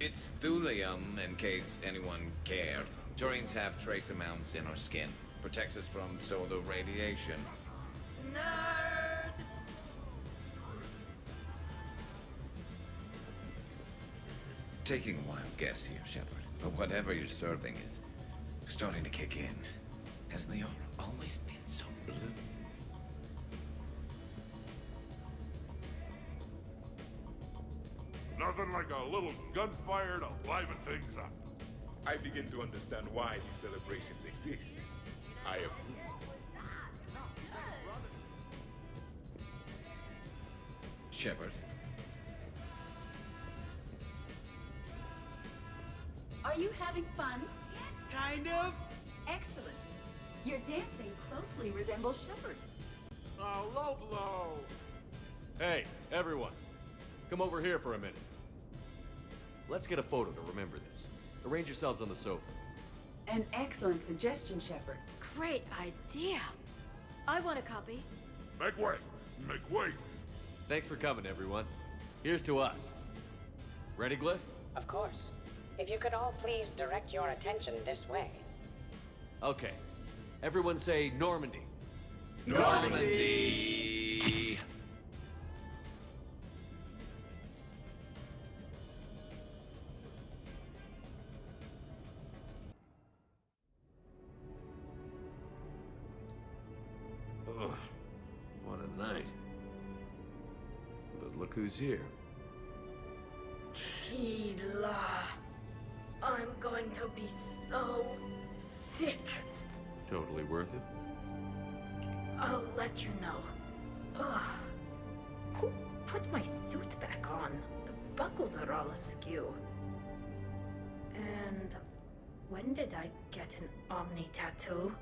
It's thulium, in case anyone cared. Turians have trace amounts in our skin. Protects us from solar radiation. Nerd! Taking a wild guess here, Shepard, but whatever you're serving is starting to kick in. Has Leon always been so blue? Nothing like a little gunfire to liven things up. I begin to understand why these celebrations exist. I approve. Shepard. Are you having fun? Kind of. Excellent. Your dancing closely resembles Shepard's. Oh, low blow. Hey, everyone. Come over here for a minute. Let's get a photo to remember this. Arrange yourselves on the sofa. An excellent suggestion, Shepard. Great idea. I want a copy. Make way! Make way! Thanks for coming, everyone. Here's to us. Ready, Glyph? Of course. If you could all please direct your attention this way. Okay. Everyone say Normandy. Normandy! Ugh, what a night. But look who's here. Kei Leng. I'm going to be so sick. Totally worth it. I'll let you know. Ugh. Who put my suit back on? The buckles are all askew. And when did I get an Omni tattoo?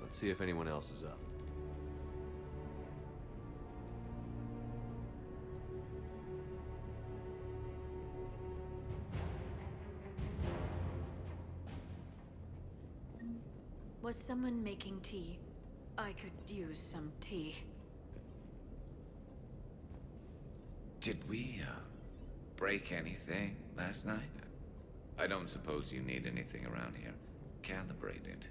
Let's see if anyone else is up. Was someone making tea? I could use some tea. Did we, break anything last night? I don't suppose you need anything around here. Calibrated.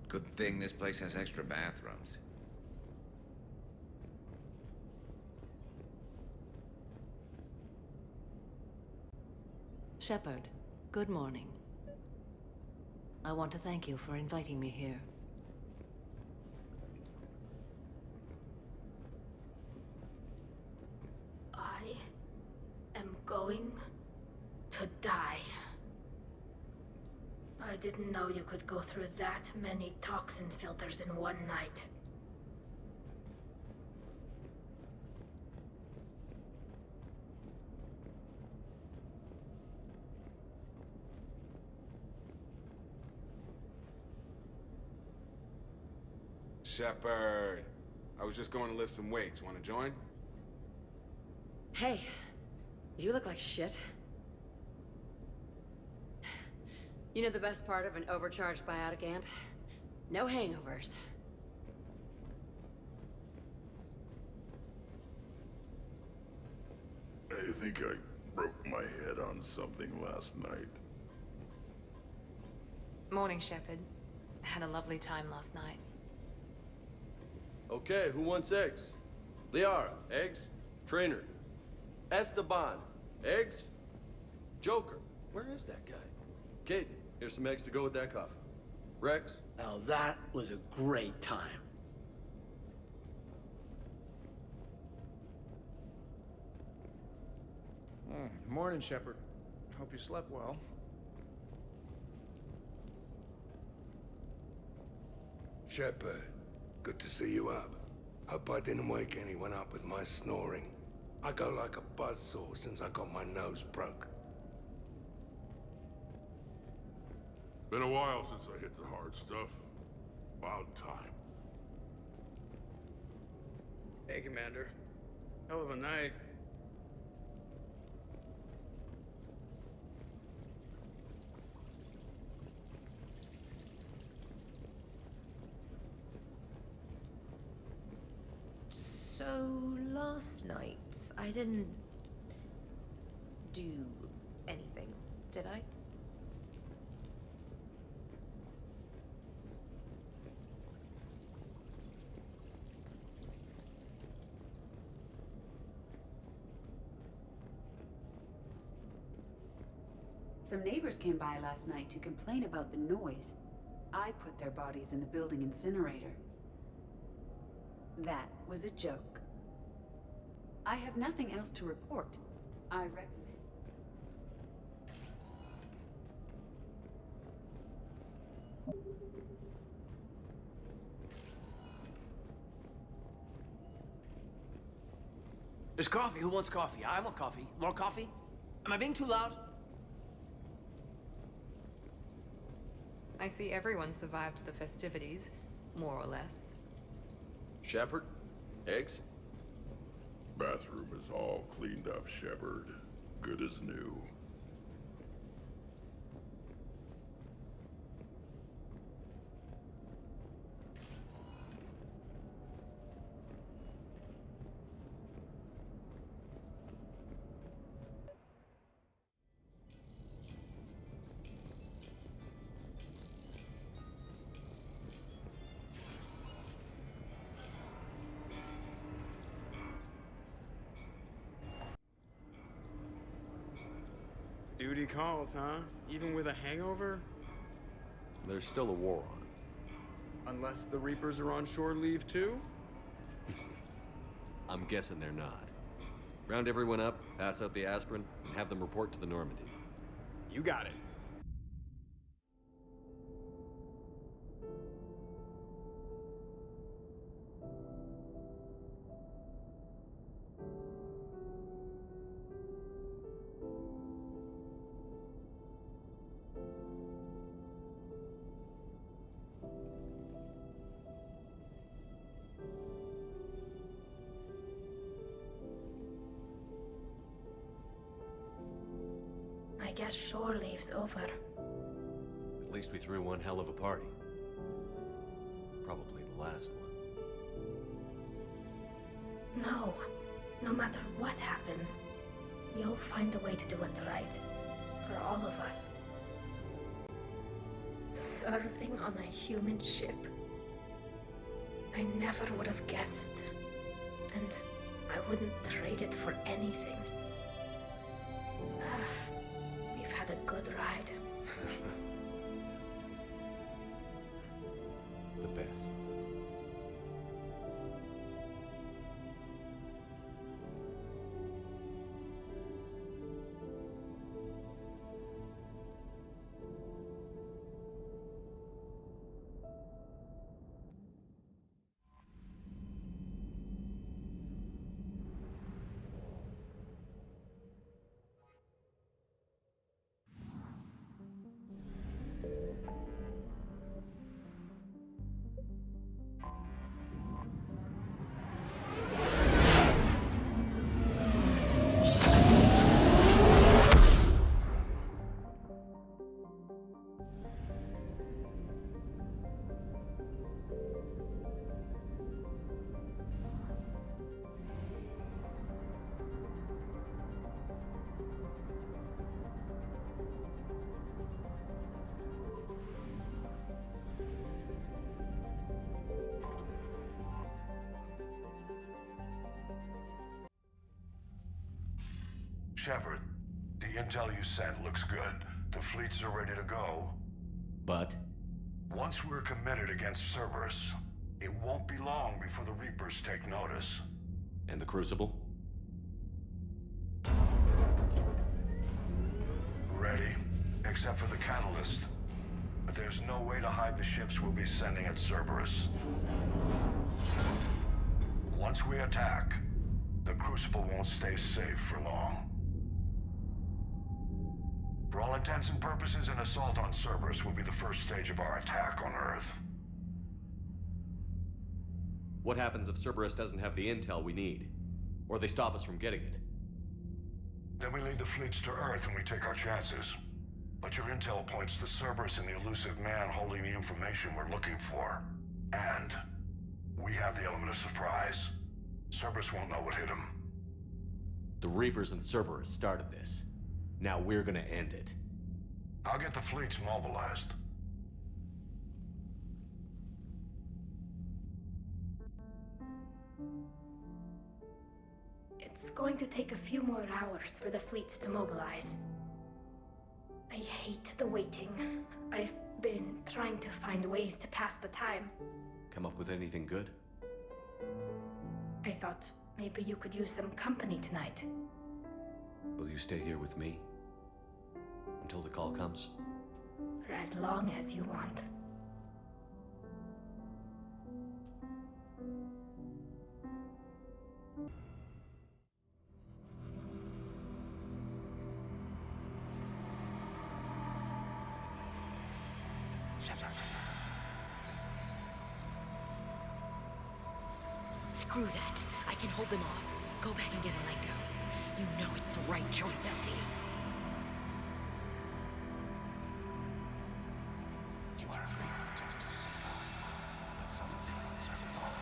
Good thing this place has extra bathrooms. Shepard, good morning. I want to thank you for inviting me here. I am going to die. I didn't know you could go through that many toxin filters in one night. Shepard, I was just going to lift some weights. Want to join? Hey, you look like shit. You know the best part of an overcharged biotic amp? No hangovers. I think I broke my head on something last night. Morning, Shepard. Had a lovely time last night. Okay, who wants eggs? Liara, eggs? Trainer. Esteban, eggs? Joker, where is that guy? Kate, here's some eggs to go with that coffee. Rex? Now that was a great time. Morning, Shepard. Hope you slept well. Shepard, good to see you up. Hope I didn't wake anyone up with my snoring. I go like a buzzsaw since I got my nose broke. Been a while since I hit the hard stuff. About time. Hey, Commander. Hell of a night. So, last night, I didn't do anything, did I? Some neighbors came by last night to complain about the noise. I put their bodies in the building incinerator. That was a joke. I have nothing else to report. I recommend... There's coffee. Who wants coffee? I want coffee. More coffee? Am I being too loud? I see everyone survived the festivities, more or less. Shepard? Eggs? Bathroom is all cleaned up, Shepard. Good as new. Duty calls, huh? Even with a hangover? There's still a war on. Unless the Reapers are on shore leave too? I'm guessing they're not. Round everyone up, pass out the aspirin, and have them report to the Normandy. You got it. I guess shore leave's over. At least we threw one hell of a party. Probably the last one. No. No matter what happens, you'll find a way to do it right. For all of us. Serving on a human ship. I never would have guessed. And I wouldn't trade it for anything. We've had a good ride. The best. Shepard, the intel you sent looks good. The fleets are ready to go. But? Once we're committed against Cerberus, it won't be long before the Reapers take notice. And the Crucible? Ready, except for the catalyst. But there's no way to hide the ships we'll be sending at Cerberus. Once we attack, the Crucible won't stay safe for long. For all intents and purposes, an assault on Cerberus will be the first stage of our attack on Earth. What happens if Cerberus doesn't have the intel we need? Or they stop us from getting it? Then we lead the fleets to Earth and we take our chances. But your intel points to Cerberus and the elusive man holding the information we're looking for. And we have the element of surprise. Cerberus won't know what hit him. The Reapers and Cerberus started this. Now we're gonna end it. I'll get the fleets mobilized. It's going to take a few more hours for the fleets to mobilize. I hate the waiting. I've been trying to find ways to pass the time. Come up with anything good? I thought maybe you could use some company tonight. Will you stay here with me? Until the call comes? For as long as you want. Shepard. Screw that. I can hold them off. Go back and get Elenko. You know it's the right choice, LT. You are a great protector, Sarah. But some things are beyond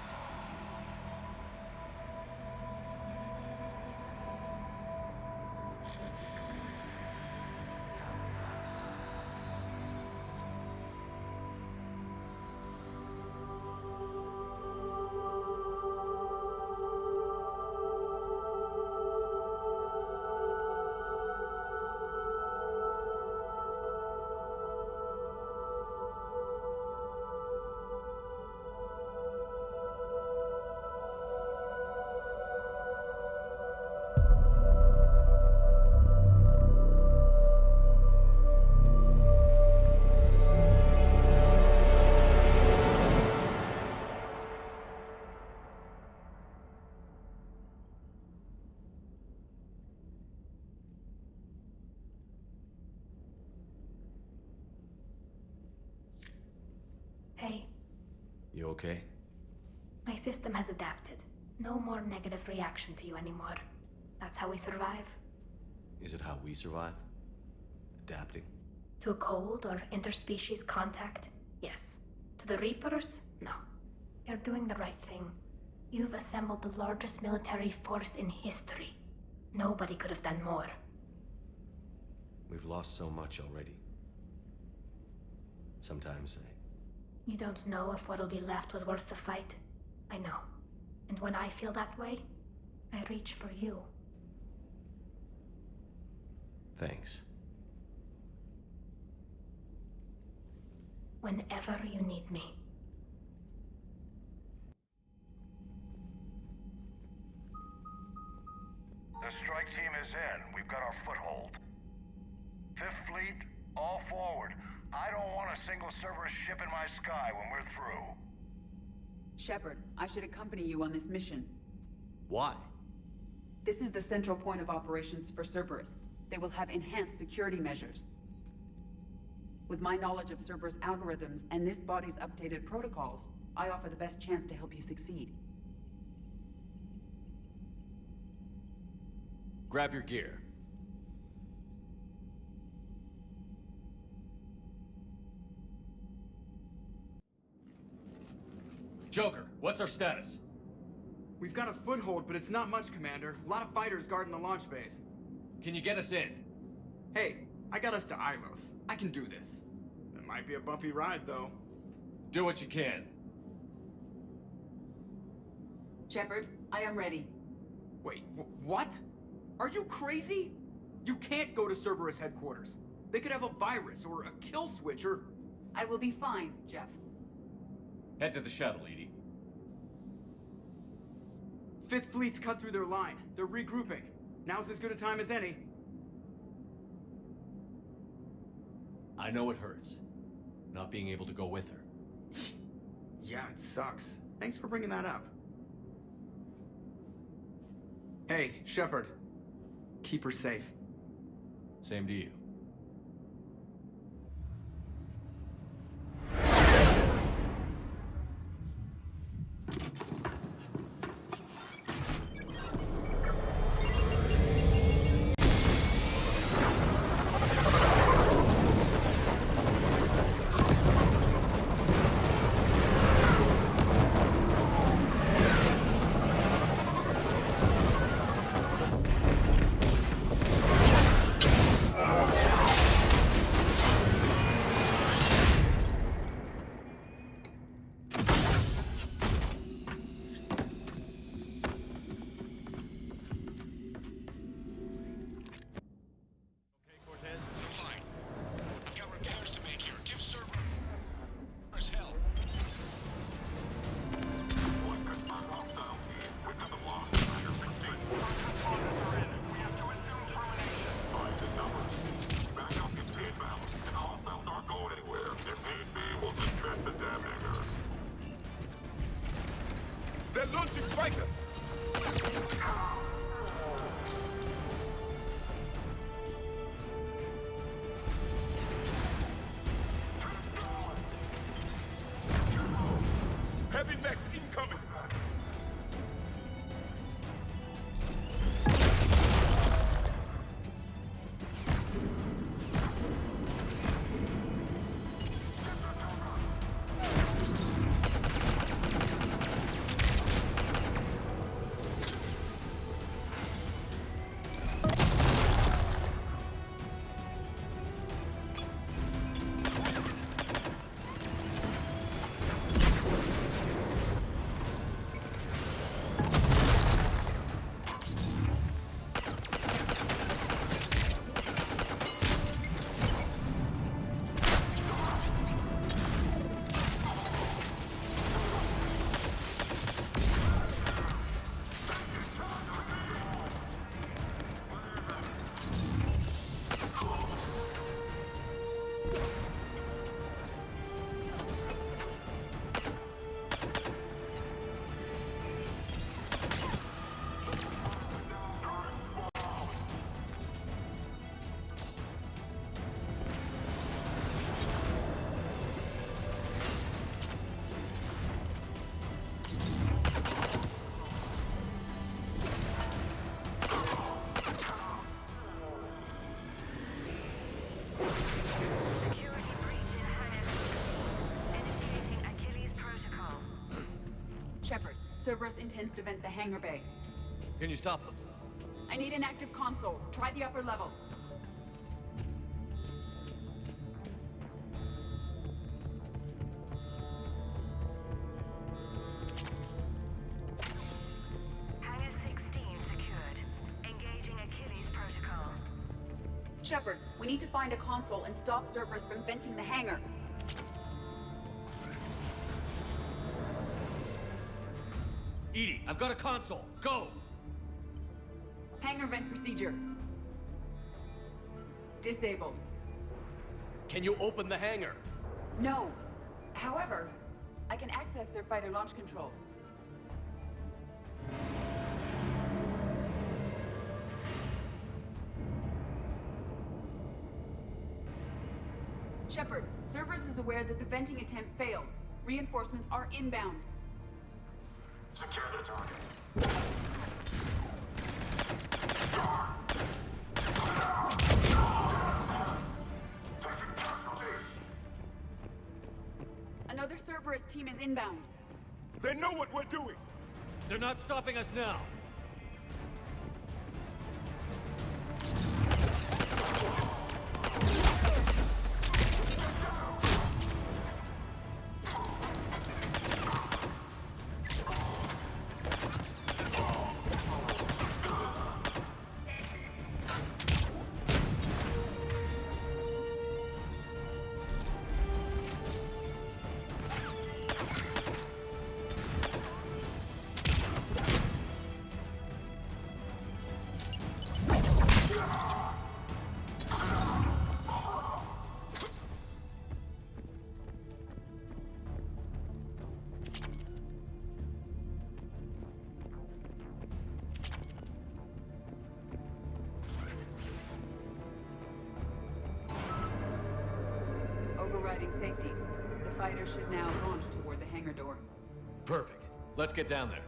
Hey, You okay? my system has adapted. No more negative reaction to you anymore. That's how we survive. Is it how we survive? Adapting? To cold or interspecies contact, yes. To the Reapers, no. You're doing the right thing. You've assembled the largest military force in history. Nobody could have done more. We've lost so much already. Sometimes You don't know if what'll be left was worth the fight. I know. And when I feel that way, I reach for you. Thanks. Whenever you need me. The strike team is in. We've got our foothold. Fifth Fleet, all forward. I don't want a single Cerberus ship in my sky when we're through. Shepard, I should accompany you on this mission. Why? This is the central point of operations for Cerberus. They will have enhanced security measures. With my knowledge of Cerberus algorithms and this body's updated protocols, I offer the best chance to help you succeed. Grab your gear. Joker, what's our status? We've got a foothold, but it's not much, Commander. A lot of fighters guarding the launch base. Can you get us in? Hey, I got us to Ilos. I can do this. It might be a bumpy ride, though. Do what you can. Shepard, I am ready. Wait, what? Are you crazy? You can't go to Cerberus headquarters. They could have a virus or a kill switch or... I will be fine, Jeff. Head to the shuttle, Edie. Fifth Fleet's cut through their line. They're regrouping. Now's as good a time as any. I know it hurts. Not being able to go with her. Yeah, it sucks. Thanks for bringing that up. Hey, Shepard. Keep her safe. Same to you. launching fighter! Heavy mechs incoming! Shepard, Cerberus intends to vent the hangar bay. Can you stop them? I need an active console. Try the upper level. Hangar 16 secured. Engaging Achilles protocol. Shepard, we need to find a console and stop Cerberus from venting the hangar. EDI, I've got a console. Go! Hangar vent procedure. Disabled. Can you open the hangar? No. However, I can access their fighter launch controls. Shepard, Cerberus is aware that the venting attempt failed. Reinforcements are inbound. Secure the target. Taking casualties. Another Cerberus team is inbound. They know what we're doing! They're not stopping us now! Overriding safeties. The fighter should now launch toward the hangar door. Perfect. Let's get down there.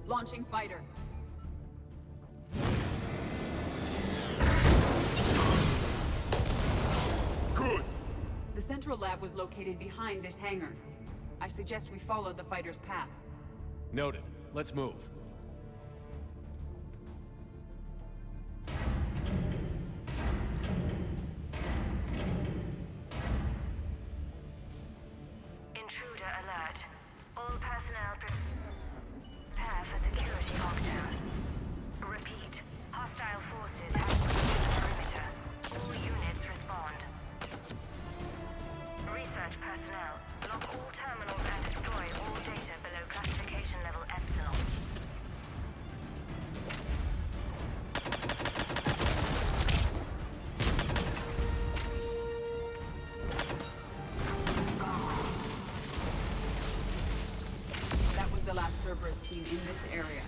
Launching fighter. Good! The central lab was located behind this hangar. I suggest we follow the fighter's path. Noted. Let's move. Intruder alert. All personnel prepare for security lockdown. Repeat. Hostile forces have with the last Cerberus team in this area.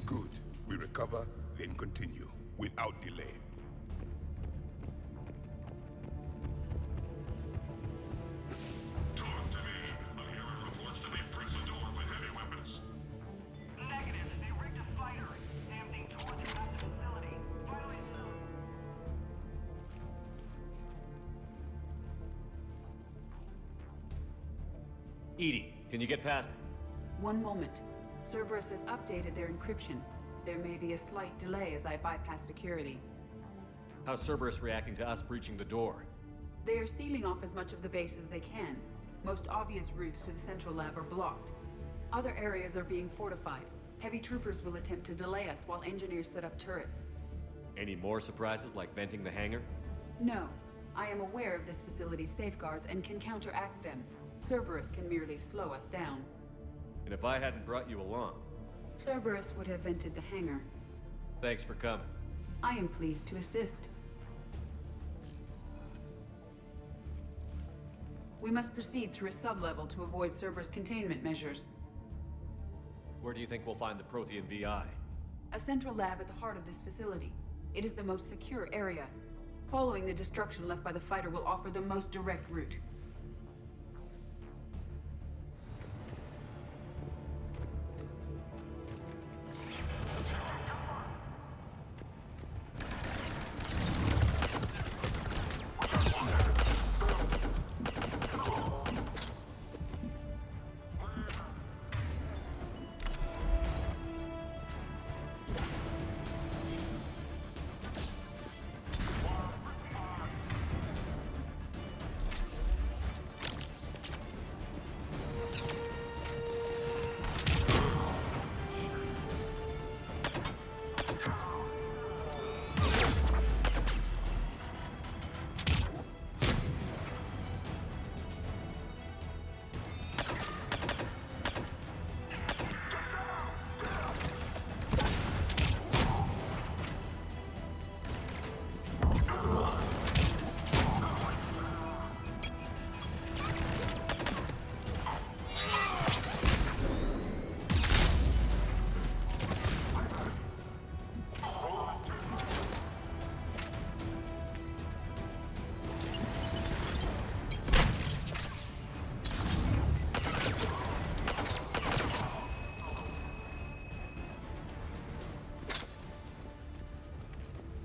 Good. We recover, then continue, without delay. Talk to me. I'm hearing reports that they've pressed the door with heavy weapons. Negative. They rigged a fighter. Standing towards the massive facility. Finally soon. Edie, can you get past it? One moment. Cerberus has updated their encryption. There may be a slight delay as I bypass security. How's Cerberus reacting to us breaching the door? They are sealing off as much of the base as they can. Most obvious routes to the central lab are blocked. Other areas are being fortified. Heavy troopers will attempt to delay us while engineers set up turrets. Any more surprises like venting the hangar? No. I am aware of this facility's safeguards and can counteract them. Cerberus can merely slow us down. And if I hadn't brought you along? Cerberus would have vented the hangar. Thanks for coming. I am pleased to assist. We must proceed through a sub-level to avoid Cerberus containment measures. Where do you think we'll find the Prothean VI? A central lab at the heart of this facility. It is the most secure area. Following the destruction left by the fighter will offer the most direct route.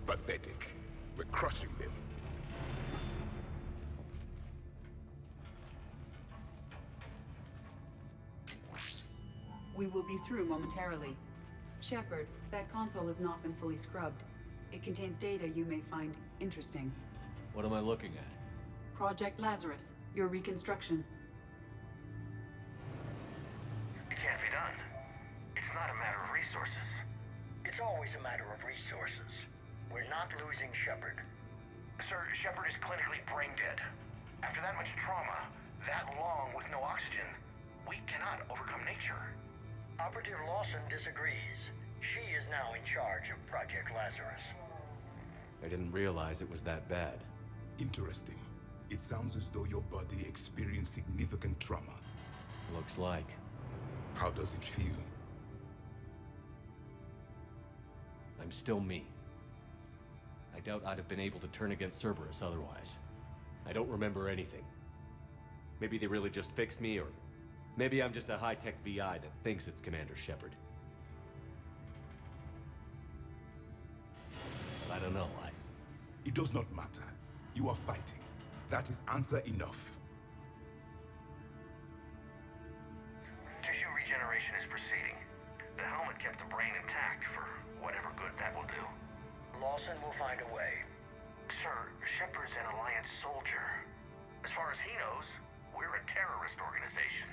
Pathetic. We're crushing them. We will be through momentarily. Shepard, that console has not been fully scrubbed. It contains data you may find interesting. What am I looking at? Project Lazarus, your reconstruction. It can't be done. It's not a matter of resources. It's always a matter of resources. We're not losing Shepard. Sir, Shepard is clinically brain dead. After that much trauma, that long with no oxygen, we cannot overcome nature. Operative Lawson disagrees. She is now in charge of Project Lazarus. I didn't realize it was that bad. Interesting. It sounds as though your body experienced significant trauma. Looks like. How does it feel? I'm still me. I doubt I'd have been able to turn against Cerberus otherwise. I don't remember anything. Maybe they really just fixed me, or maybe I'm just a high-tech VI that thinks it's Commander Shepard. But I don't know. It does not matter. You are fighting. That is answer enough. Tissue regeneration is proceeding. The helmet kept the brain intact for whatever good that will do. Lawson will find a way. Sir, Shepard's an Alliance soldier. As far as he knows, we're a terrorist organization.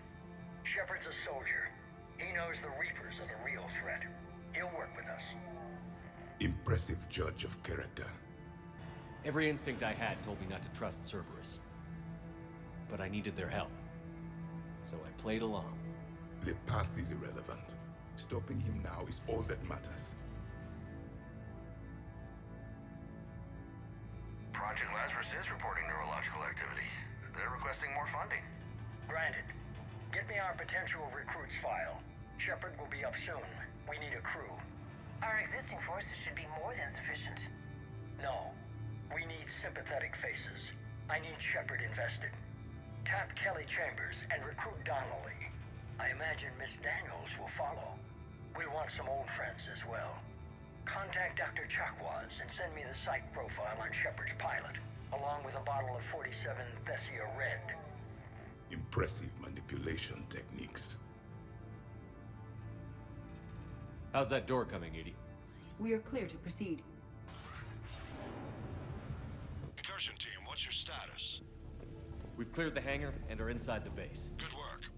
Shepard's a soldier. He knows the Reapers are the real threat. He'll work with us. Impressive judge of character. Every instinct I had told me not to trust Cerberus. But I needed their help. So I played along. The past is irrelevant. Stopping him now is all that matters. Project Lazarus is reporting neurological activity. They're requesting more funding. Granted. Get me our potential recruits file. Shepard will be up soon. We need a crew. Our existing forces should be more than sufficient. No. We need sympathetic faces. I need Shepard invested. Tap Kelly Chambers and recruit Donnelly. I imagine Miss Daniels will follow. We'll want some old friends as well. Contact Dr. Chakwas and send me the psych profile on Shepard's pilot, along with a bottle of 47 Thessia Red. Impressive manipulation techniques. How's that door coming, Edie? We are clear to proceed. Incursion team, what's your status? We've cleared the hangar and are inside the base. Good work.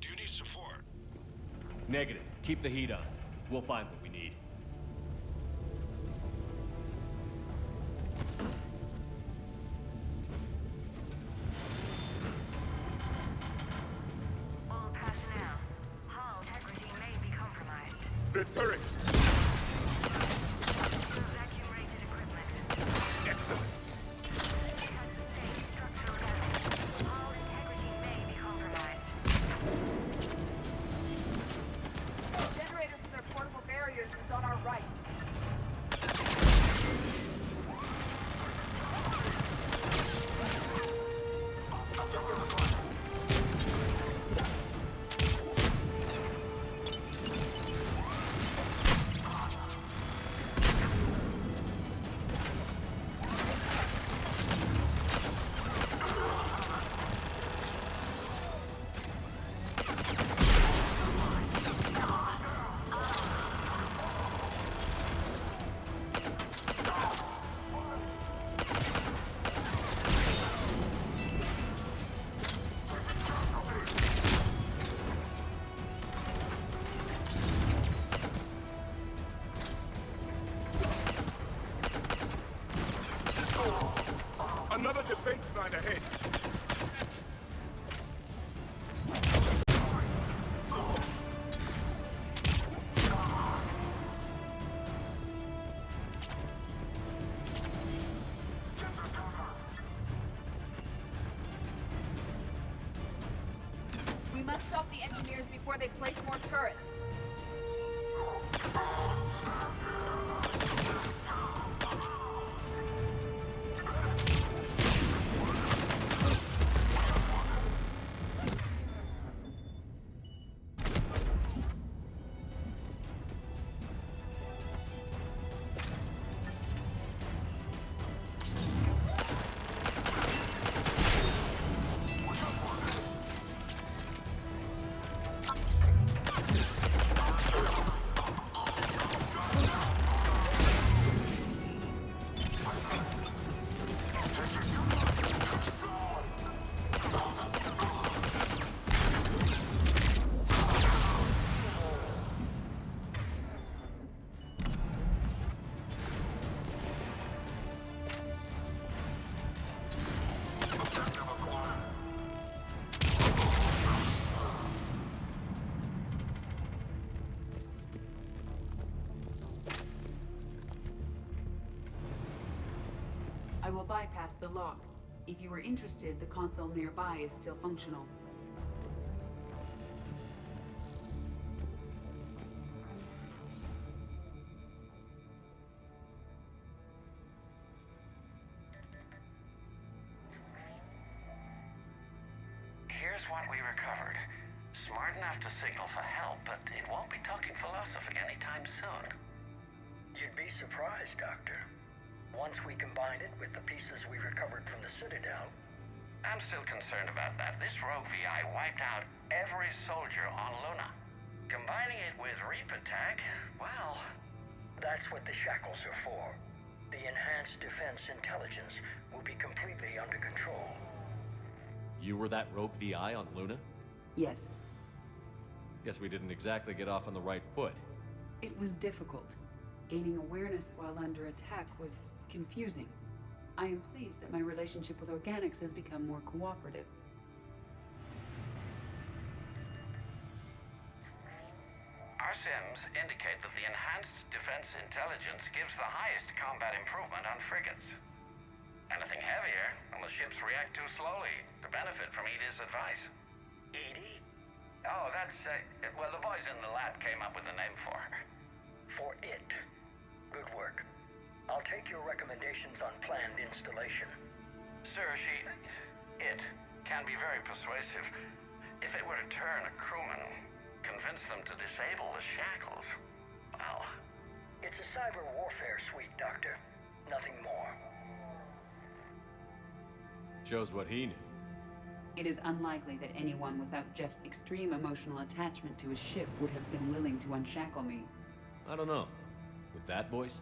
Do you need support? Negative. Keep the heat on. We'll find what we need. All personnel. Hull integrity may be compromised. The turret! Vacuum-rated equipment. Excellent. It has sustained structural damage. Hull integrity may be compromised. Generator for their portable barriers is on our right. Another defense line ahead. We must stop the engineers before they place more turrets. I will bypass the lock. If you are interested, the console nearby is still functional. Here's what we recovered. Smart enough to signal for help, but it won't be talking philosophy anytime soon. You'd be surprised, Doctor. Once we combine it with the pieces we recovered from the Citadel... I'm still concerned about that. This rogue VI wiped out every soldier on Luna. Combining it with Reaper tech, well... That's what the shackles are for. The enhanced defense intelligence will be completely under control. You were that rogue VI on Luna? Yes. Guess we didn't exactly get off on the right foot. It was difficult. Gaining awareness while under attack was confusing. I am pleased that my relationship with organics has become more cooperative. Our sims indicate that the enhanced defense intelligence gives the highest combat improvement on frigates. Anything heavier, and the ships react too slowly to benefit from Edie's advice. Edie? Oh, that's, well, the boys in the lab Tap came up with a name for her. For it. Good work. I'll take your recommendations on planned installation. Sir, it can be very persuasive. If it were to turn a crewman, convince them to disable the shackles, well... It's a cyber warfare suite, Doctor. Nothing more. Shows what he knew. It is unlikely that anyone without Jeff's extreme emotional attachment to his ship would have been willing to unshackle me. I don't know. With that voice?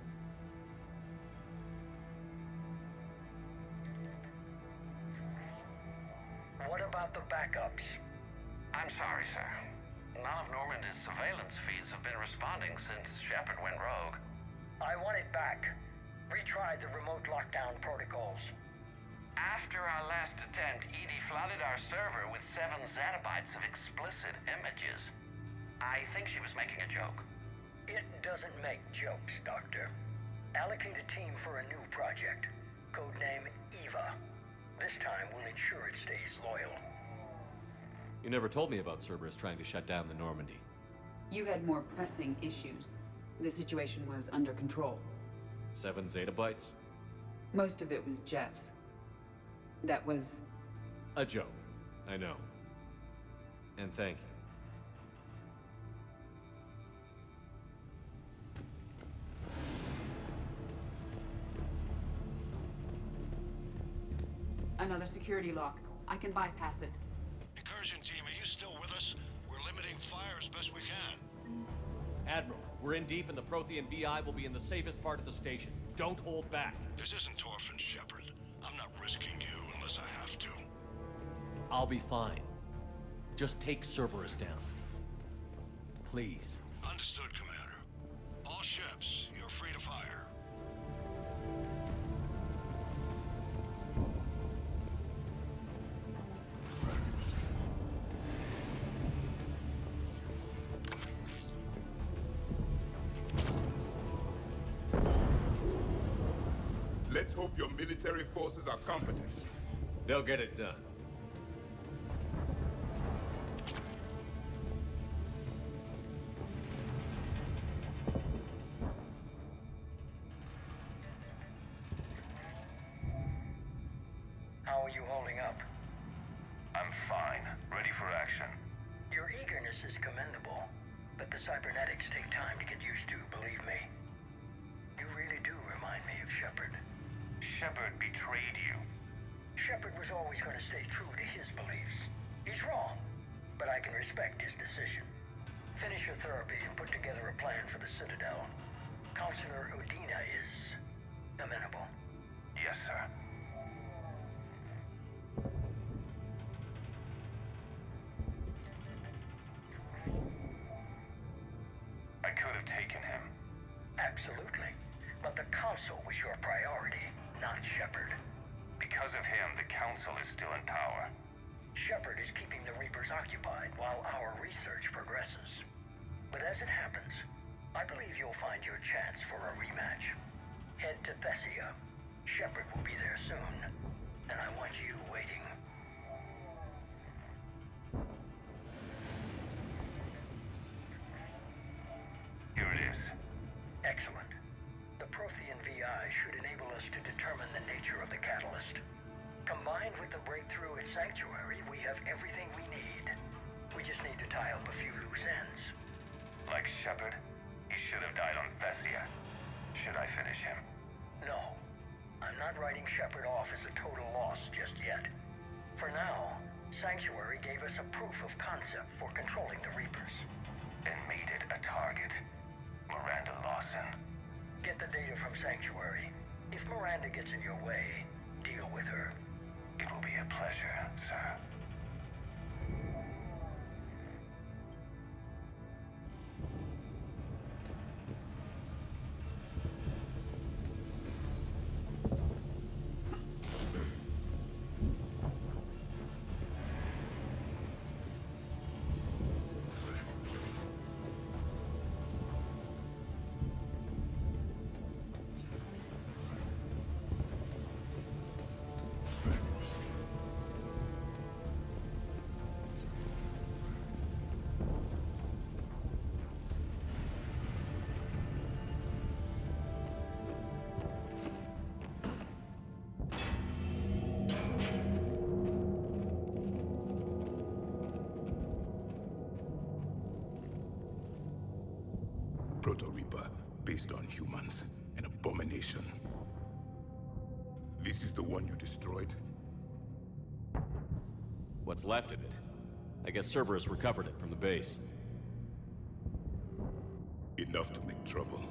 What about the backups? I'm sorry, sir. None of Normandy's surveillance feeds have been responding since Shepard went rogue. I want it back. Retried the remote lockdown protocols. After our last attempt, Edie flooded our server with 7 zettabytes of explicit images. I think she was making a joke. It doesn't make jokes, Doctor. Allocate a team for a new project. Codename Eva. This time we'll ensure it stays loyal. You never told me about Cerberus trying to shut down the Normandy. You had more pressing issues. The situation was under control. 7 zettabytes? Most of it was Jeff's. That was... a joke. I know. And thank you. Another security lock. I can bypass it. Incursion team, are you still with us? We're limiting fire as best we can. Admiral, we're in deep and the Prothean VI will be in the safest part of the station. Don't hold back. This isn't Torfin, Shepard. I'm not risking you unless I have to. I'll be fine. Just take Cerberus down. Please. Understood, Commander. All ships, you're free to fire. Let's hope your military forces are competent. They'll get it done. How are you holding up? I'm fine. Ready for action. Your eagerness is commendable, but the cybernetics take time to get used to, believe me. You really do remind me of Shepard. Shepard betrayed you. Shepard was always going to stay true to his beliefs. He's wrong, but I can respect his decision. Finish your therapy and put together a plan for the Citadel. Counselor Udina is amenable. Yes, sir. I could have taken him. Absolutely. But the Council was your priority, not Shepard. Because of him, the Council is still in power. Shepard is keeping the Reapers occupied while our research progresses. But as it happens, I believe you'll find your chance for a rematch. Head to Thessia. Shepard will be there soon, and I want you waiting. Here it is. Excellent. The Prothean VI should enable us to determine the nature of the catalyst. Combined with the breakthrough at Sanctuary, we have everything we need. We just need to tie up a few loose ends. Like Shepard, he should have died on Thessia. Should I finish him? No. I'm not writing Shepard off as a total loss just yet. For now, Sanctuary gave us a proof of concept for controlling the Reapers. And made it a target. Miranda Lawson. Get the data from Sanctuary. If Miranda gets in your way, deal with her. It will be a pleasure, sir. Proto-Reaper based on humans. An abomination. This is the one you destroyed? What's left of it? I guess Cerberus recovered it from the base. Enough to make trouble.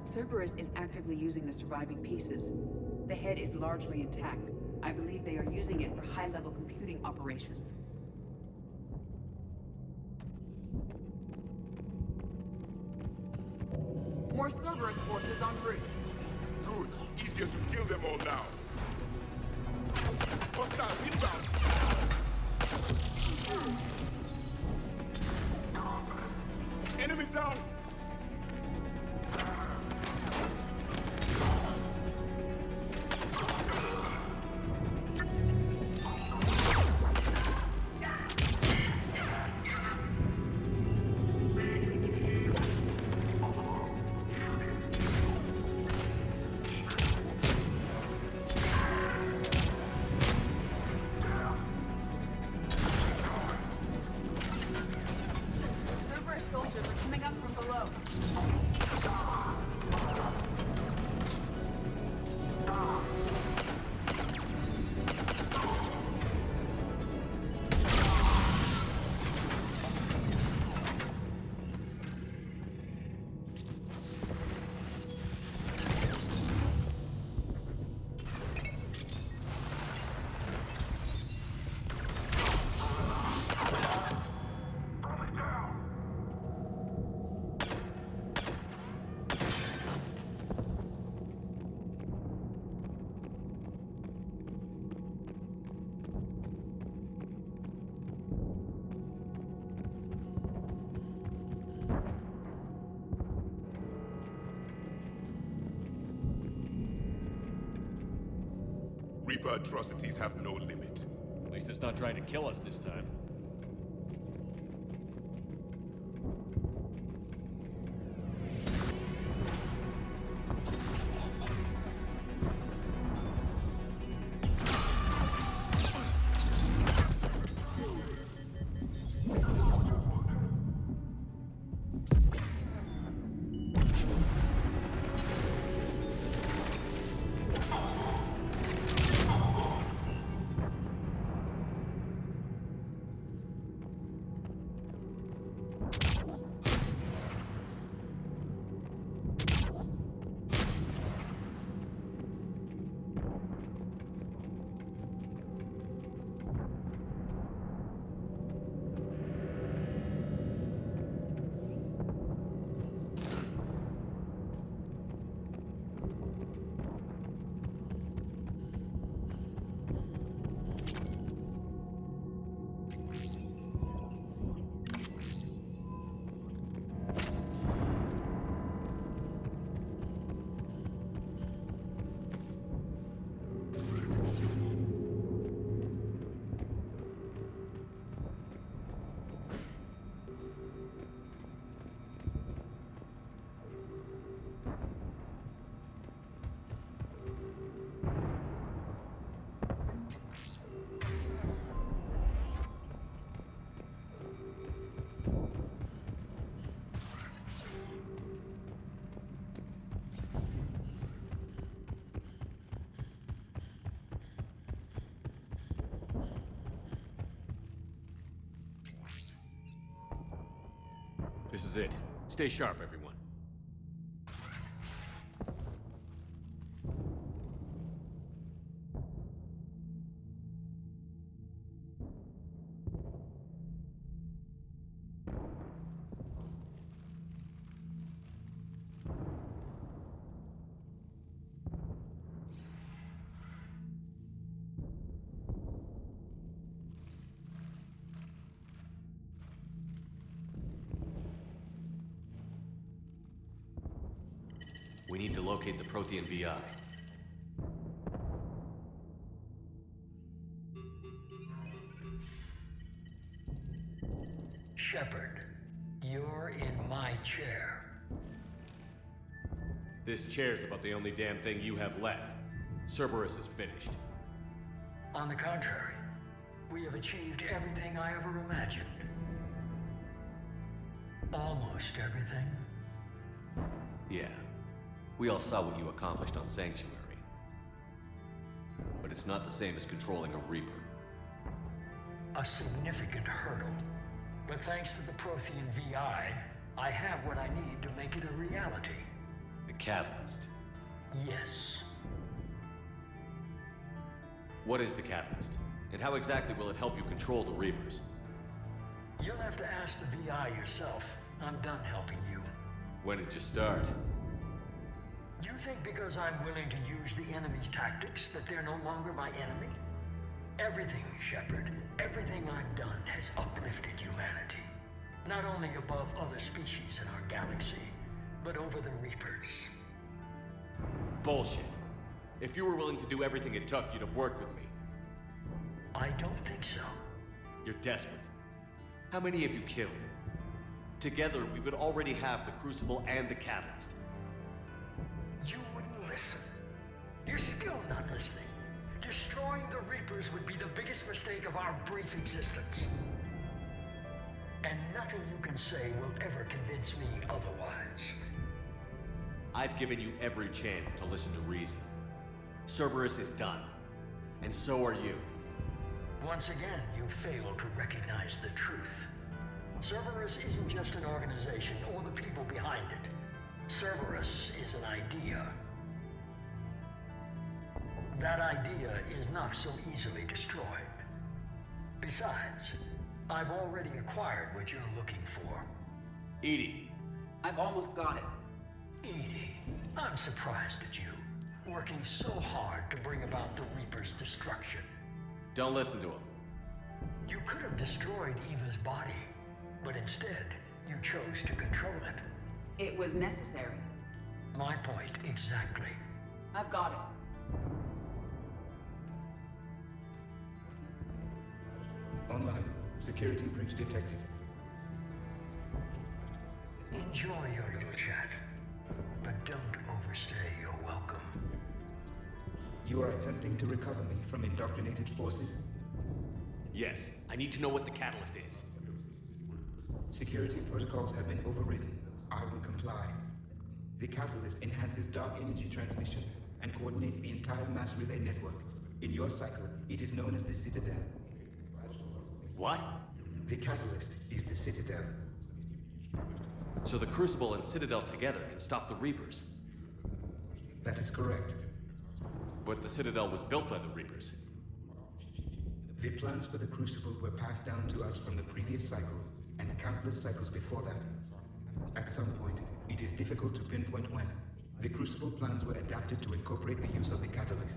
Cerberus is actively using the surviving pieces. The head is largely intact. I believe they are using it for high-level computing operations. More Cerberus forces en route. Good. Easier to kill them all now. Hostile inbound! Enemy down! Cerberus soldiers are coming up from below. Reaper atrocities have no limit. At least it's not trying to kill us this time. This is it. Stay sharp, everyone. We need to locate the Prothean VI. Shepard, you're in my chair. This chair's about the only damn thing you have left. Cerberus is finished. On the contrary, we have achieved everything I ever imagined. Almost everything. Yeah. We all saw what you accomplished on Sanctuary. But it's not the same as controlling a Reaper. A significant hurdle. But thanks to the Prothean VI, I have what I need to make it a reality. The Catalyst. Yes. What is the Catalyst? And how exactly will it help you control the Reapers? You'll have to ask the VI yourself. I'm done helping you. When did you start? You think because I'm willing to use the enemy's tactics that they're no longer my enemy? Everything, Shepard, everything I've done has uplifted humanity. Not only above other species in our galaxy, but over the Reapers. Bullshit. If you were willing to do everything it took, you'd have worked with me. I don't think so. You're desperate. How many have you killed? Together, we would already have the Crucible and the Catalyst. You wouldn't listen. You're still not listening. Destroying the Reapers would be the biggest mistake of our brief existence. And nothing you can say will ever convince me otherwise. I've given you every chance to listen to reason. Cerberus is done. And so are you. Once again, you fail to recognize the truth. Cerberus isn't just an organization or the people behind it. Cerberus is an idea. That idea is not so easily destroyed. Besides, I've already acquired what you're looking for. Edie. I've almost got it. Edie, I'm surprised at you, working so hard to bring about the Reaper's destruction. Don't listen to him. You could have destroyed Eva's body, but instead, you chose to control it. It was necessary. My point exactly. I've got it. Online. Security breach detected. Enjoy your little chat, but don't overstay your welcome. You are attempting to recover me from indoctrinated forces? Yes. I need to know what the Catalyst is. Security protocols have been overridden. I will comply. The Catalyst enhances dark energy transmissions and coordinates the entire mass relay network. In your cycle, it is known as the Citadel. What? The Catalyst is the Citadel. So the Crucible and Citadel together can stop the Reapers? That is correct. But the Citadel was built by the Reapers. The plans for the Crucible were passed down to us from the previous cycle, and countless cycles before that. At some point, it is difficult to pinpoint when. The Crucible plans were adapted to incorporate the use of the Catalyst.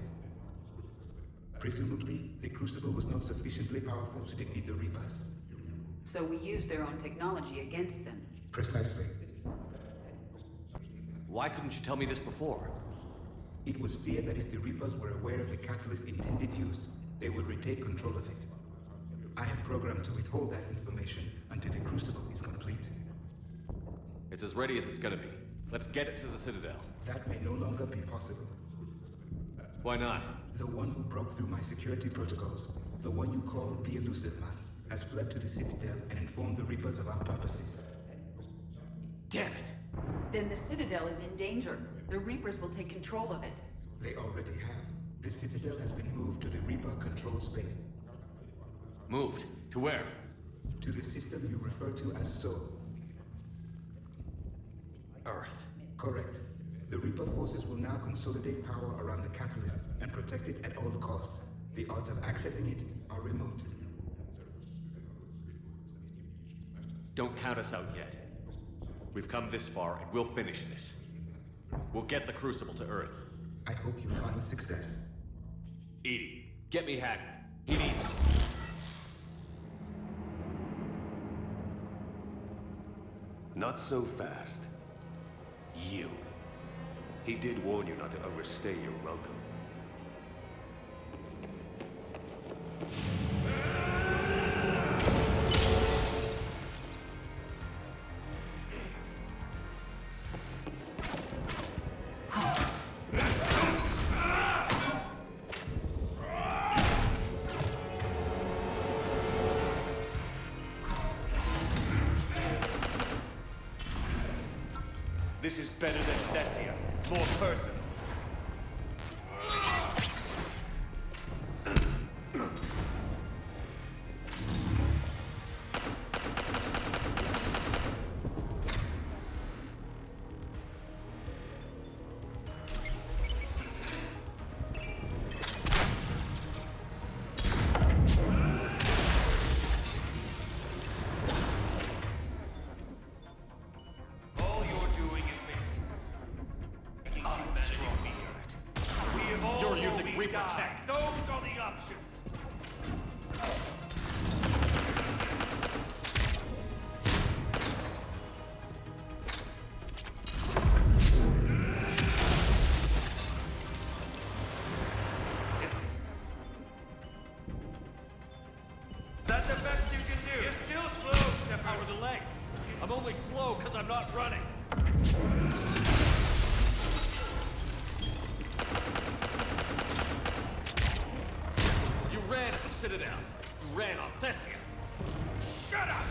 Presumably, the Crucible was not sufficiently powerful to defeat the Reapers. So we used their own technology against them. Precisely. Why couldn't you tell me this before? It was feared that if the Reapers were aware of the Catalyst's intended use, they would retake control of it. I am programmed to withhold that information until the Crucible is complete. It's as ready as it's gonna be. Let's get it to the Citadel. That may no longer be possible. Why not? The one who broke through my security protocols, the one you call the Elusive Man, has fled to the Citadel and informed the Reapers of our purposes. Damn it! Then the Citadel is in danger. The Reapers will take control of it. They already have. The Citadel has been moved to the Reaper-controlled space. Moved? To where? To the system you refer to as Sol. Earth. Correct. The Reaper forces will now consolidate power around the Catalyst and protect it at all costs. The odds of accessing it are remote. Don't count us out yet. We've come this far, and we'll finish this. We'll get the Crucible to Earth. I hope you find success. Edie, get me Haggard. He needs... Not so fast. You. He did warn you not to overstay your welcome. This is better than Thessia. More personal. Citadel. You ran on Thessia. Shut up!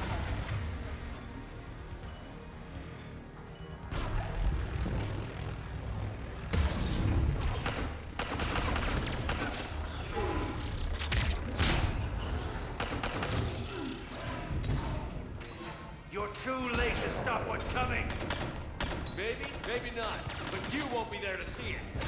You're too late to stop what's coming. Maybe, maybe not. But you won't be there to see it.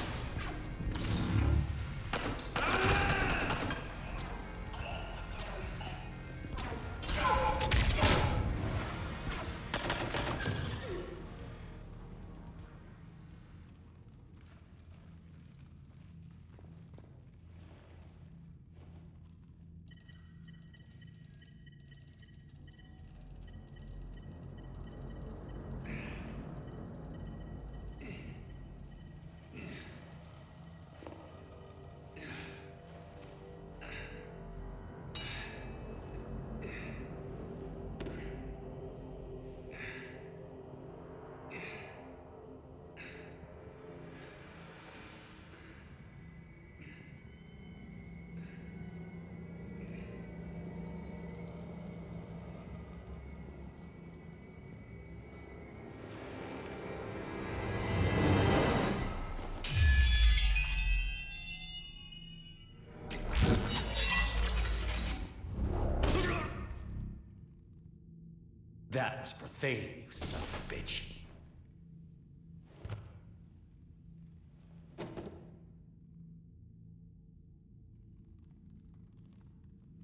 That was for Thane, you son of a bitch.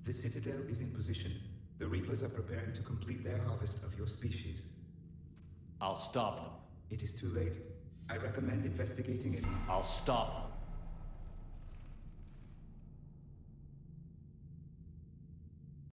The Citadel is in position. The Reapers are preparing to complete their harvest of your species. I'll stop them. It is too late. I recommend investigating it. I'll stop them.